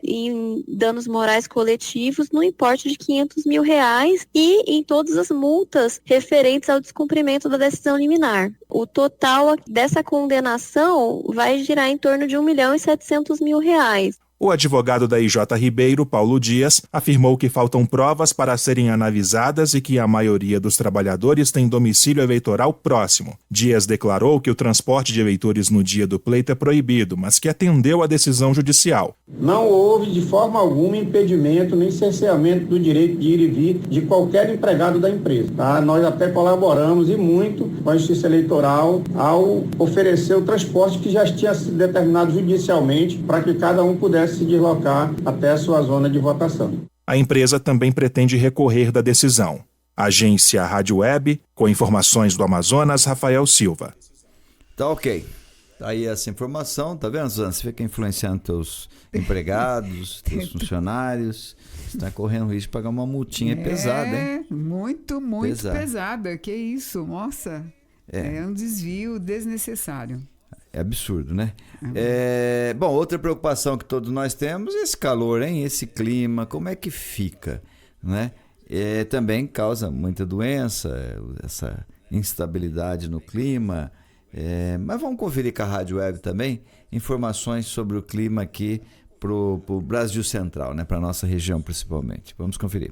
em danos morais coletivos no importe de R$ 500.000 e em todas as multas referentes ao descumprimento da decisão liminar. O total dessa condenação vai girar em torno de R$ 1.700.000.
O advogado da IJ Ribeiro, Paulo Dias, afirmou que faltam provas para serem analisadas e que a maioria dos trabalhadores tem domicílio eleitoral próximo. Dias declarou que o transporte de eleitores no dia do pleito é proibido, mas que atendeu à decisão judicial.
Não houve de forma alguma impedimento nem cerceamento do direito de ir e vir de qualquer empregado da empresa. Tá? Nós até colaboramos e muito com a Justiça Eleitoral ao oferecer o transporte que já tinha sido determinado judicialmente para que cada um pudesse se deslocar até a sua zona de votação.
A empresa também pretende recorrer da decisão. Agência Rádio Web, com informações do Amazonas, Rafael Silva.
Tá ok. Tá aí essa informação, tá vendo, Suzana? Você fica influenciando teus empregados, teus funcionários, você está correndo risco de pagar uma multinha pesada, hein?
Muito pesada. Que isso, nossa. É um desvio desnecessário.
É absurdo, né? Bom, outra preocupação que todos nós temos é esse calor, hein? Esse clima, como é que fica, né? Também causa muita doença, essa instabilidade no clima. Mas vamos conferir com a Rádio Web também informações sobre o clima aqui pro Brasil Central, né? Para nossa região principalmente. Vamos conferir.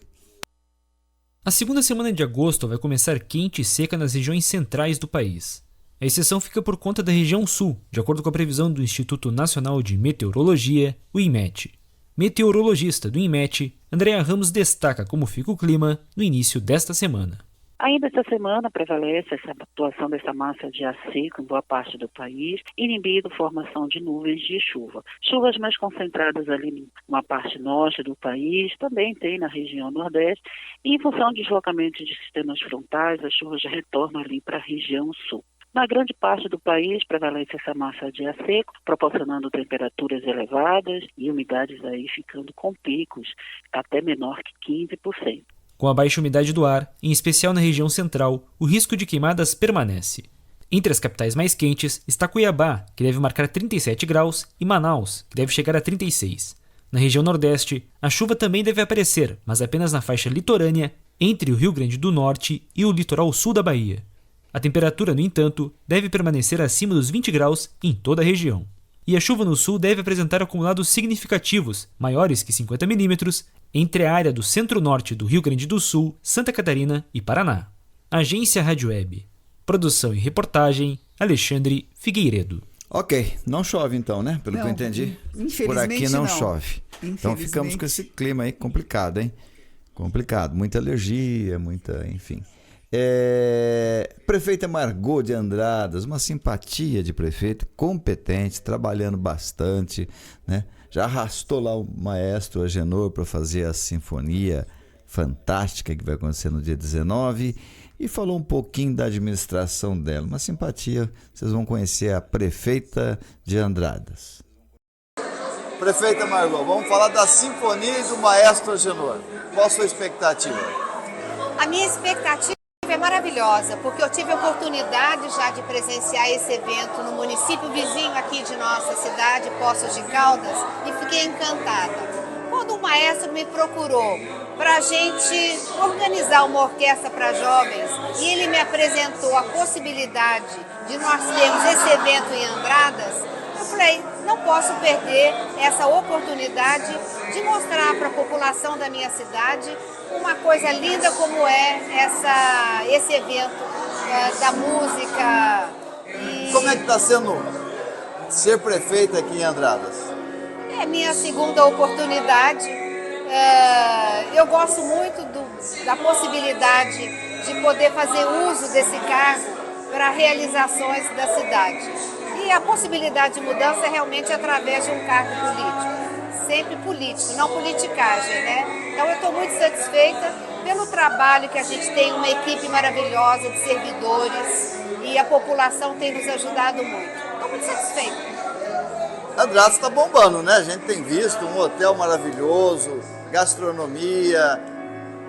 A segunda semana de agosto vai começar quente e seca nas regiões centrais do país. A exceção fica por conta da região sul, de acordo com a previsão do Instituto Nacional de Meteorologia, o INMET. Meteorologista do INMET, Andréa Ramos destaca como fica o clima no início desta semana.
Ainda esta semana prevalece essa atuação dessa massa de ar seco em boa parte do país, inibindo formação de nuvens de chuva. Chuvas mais concentradas ali numa parte norte do país, também tem na região nordeste, e em função do deslocamento de sistemas frontais, as chuvas já retornam ali para a região sul. Na grande parte do país prevalece essa massa de ar seco, proporcionando temperaturas elevadas e umidades aí ficando com picos até menor que 15%.
Com a baixa umidade do ar, em especial na região central, o risco de queimadas permanece. Entre as capitais mais quentes está Cuiabá, que deve marcar 37 graus, e Manaus, que deve chegar a 36. Na região nordeste, a chuva também deve aparecer, mas apenas na faixa litorânea, entre o Rio Grande do Norte e o litoral sul da Bahia. A temperatura, no entanto, deve permanecer acima dos 20 graus em toda a região. E a chuva no sul deve apresentar acumulados significativos, maiores que 50 milímetros, entre a área do centro-norte do Rio Grande do Sul, Santa Catarina e Paraná. Agência Rádio Web. Produção e reportagem, Alexandre Figueiredo.
Ok, não chove então, né? Pelo que eu entendi. Por aqui não chove. Então ficamos com esse clima aí complicado, hein? Complicado, muita alergia, enfim. Prefeita Margot de Andradas, uma simpatia de prefeito, competente, trabalhando bastante, né? Já arrastou lá o maestro Agenor para fazer a sinfonia fantástica que vai acontecer no dia 19 e falou um pouquinho da administração dela. Uma simpatia, vocês vão conhecer a prefeita de Andradas. Prefeita Margot, vamos falar da sinfonia e do maestro Agenor. Qual a sua expectativa?
A minha expectativa é maravilhosa, porque eu tive a oportunidade já de presenciar esse evento no município vizinho aqui de nossa cidade, Poços de Caldas, e fiquei encantada. Quando o maestro me procurou para a gente organizar uma orquestra para jovens, e ele me apresentou a possibilidade de nós termos esse evento em Andradas, eu falei, não posso perder essa oportunidade de mostrar para a população da minha cidade uma coisa linda como é esse evento da música.
Como é que está sendo ser prefeita aqui em Andradas?
É minha segunda oportunidade. Eu gosto muito da possibilidade de poder fazer uso desse cargo para realizações da cidade. E a possibilidade de mudança é realmente através de um cargo político. Sempre político, não politicagem, né? Então eu estou muito satisfeita pelo trabalho que a gente tem, uma equipe maravilhosa de servidores e a população tem nos ajudado muito. Estou muito satisfeita.
Andradas está bombando, né? A gente tem visto um hotel maravilhoso, gastronomia.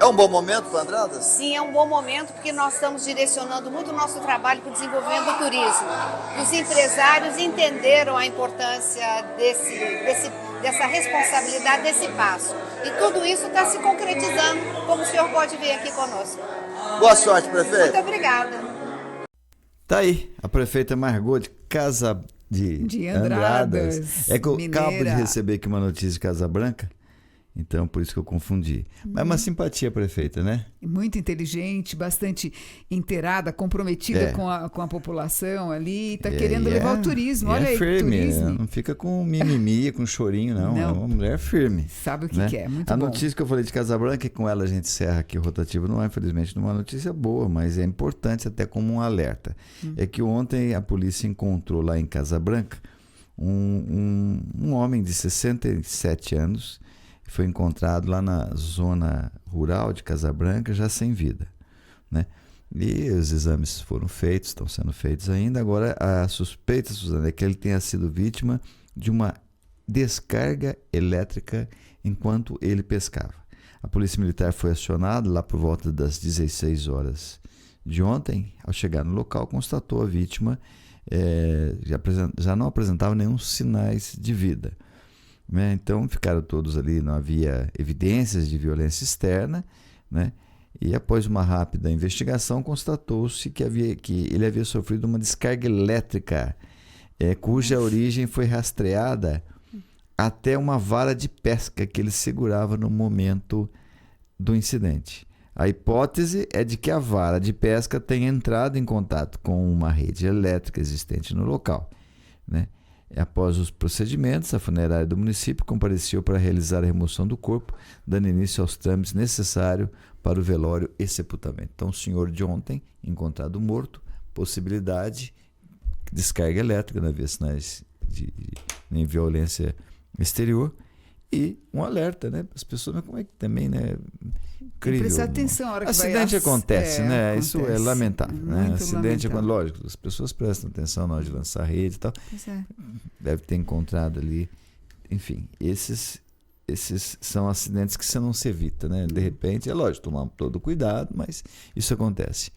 É um bom momento para Andradas?
Sim, é um bom momento porque nós estamos direcionando muito o nosso trabalho para o desenvolvimento do turismo. Os empresários entenderam a importância dessa responsabilidade, desse passo. E tudo isso está se concretizando, como o senhor pode ver aqui conosco.
Boa sorte, prefeito.
Muito obrigada.
Tá aí, a prefeita Margot de Andradas. É que eu acabo de receber aqui uma notícia de Casa Branca. Então, por isso que eu confundi. Mas é uma simpatia, prefeita, né?
Muito inteligente, bastante inteirada, comprometida com a população ali. Está querendo levar o turismo. Olha aí,
firme,
turismo.
não fica com mimimi, com chorinho, não. É uma mulher firme.
Sabe o que quer, muito
a
bom.
notícia que eu falei de Casa Branca, e com ela a gente encerra aqui o rotativo, não é, infelizmente, uma notícia boa, mas é importante até como um alerta. É que ontem a polícia encontrou lá em Casa Branca um homem de 67 anos, foi encontrado lá na zona rural de Casa Branca, já sem vida, né? E os exames foram feitos, estão sendo feitos ainda. Agora, a suspeita, Suzana, é que ele tenha sido vítima de uma descarga elétrica enquanto ele pescava. A Polícia Militar foi acionada lá por volta das 16 horas de ontem. Ao chegar no local, constatou a vítima já não apresentava nenhum sinais de vida. Né? Então ficaram todos ali, não havia evidências de violência externa, né? E após uma rápida investigação constatou-se que ele havia sofrido uma descarga elétrica, cuja origem foi rastreada até uma vara de pesca que ele segurava no momento do incidente. A hipótese é de que a vara de pesca tenha entrado em contato com uma rede elétrica existente no local, né? Após os procedimentos, a funerária do município compareceu para realizar a remoção do corpo, dando início aos trâmites necessários para o velório e sepultamento. Então, o senhor de ontem, encontrado morto, possibilidade de descarga elétrica, não havia sinais de nem violência exterior, e um alerta, né? As pessoas, mas como é que também, né? Incrível.
Prestar atenção na hora que
acidente acontece, né?
Acontece.
Isso é lamentável, né?
Muito
Acidente,
lamentável.
lógico, as pessoas prestam atenção na hora de lançar rede e tal. Deve ter encontrado ali. Enfim, esses são acidentes que você não se evita, né? De repente, é lógico, tomar todo cuidado, mas isso acontece.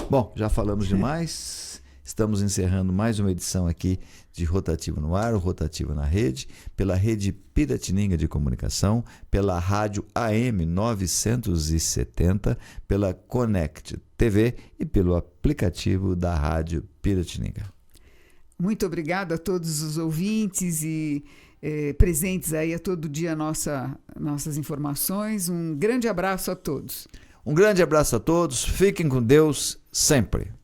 Bom, já falamos demais. Estamos encerrando mais uma edição aqui de Rotativo no Ar, o Rotativo na Rede, pela Rede Piratininga de Comunicação, pela Rádio AM 970, pela Connect TV e pelo aplicativo da Rádio Piratininga.
Muito obrigada a todos os ouvintes e presentes aí a todo dia nossas informações. Um grande abraço a todos.
Um grande abraço a todos. Fiquem com Deus sempre.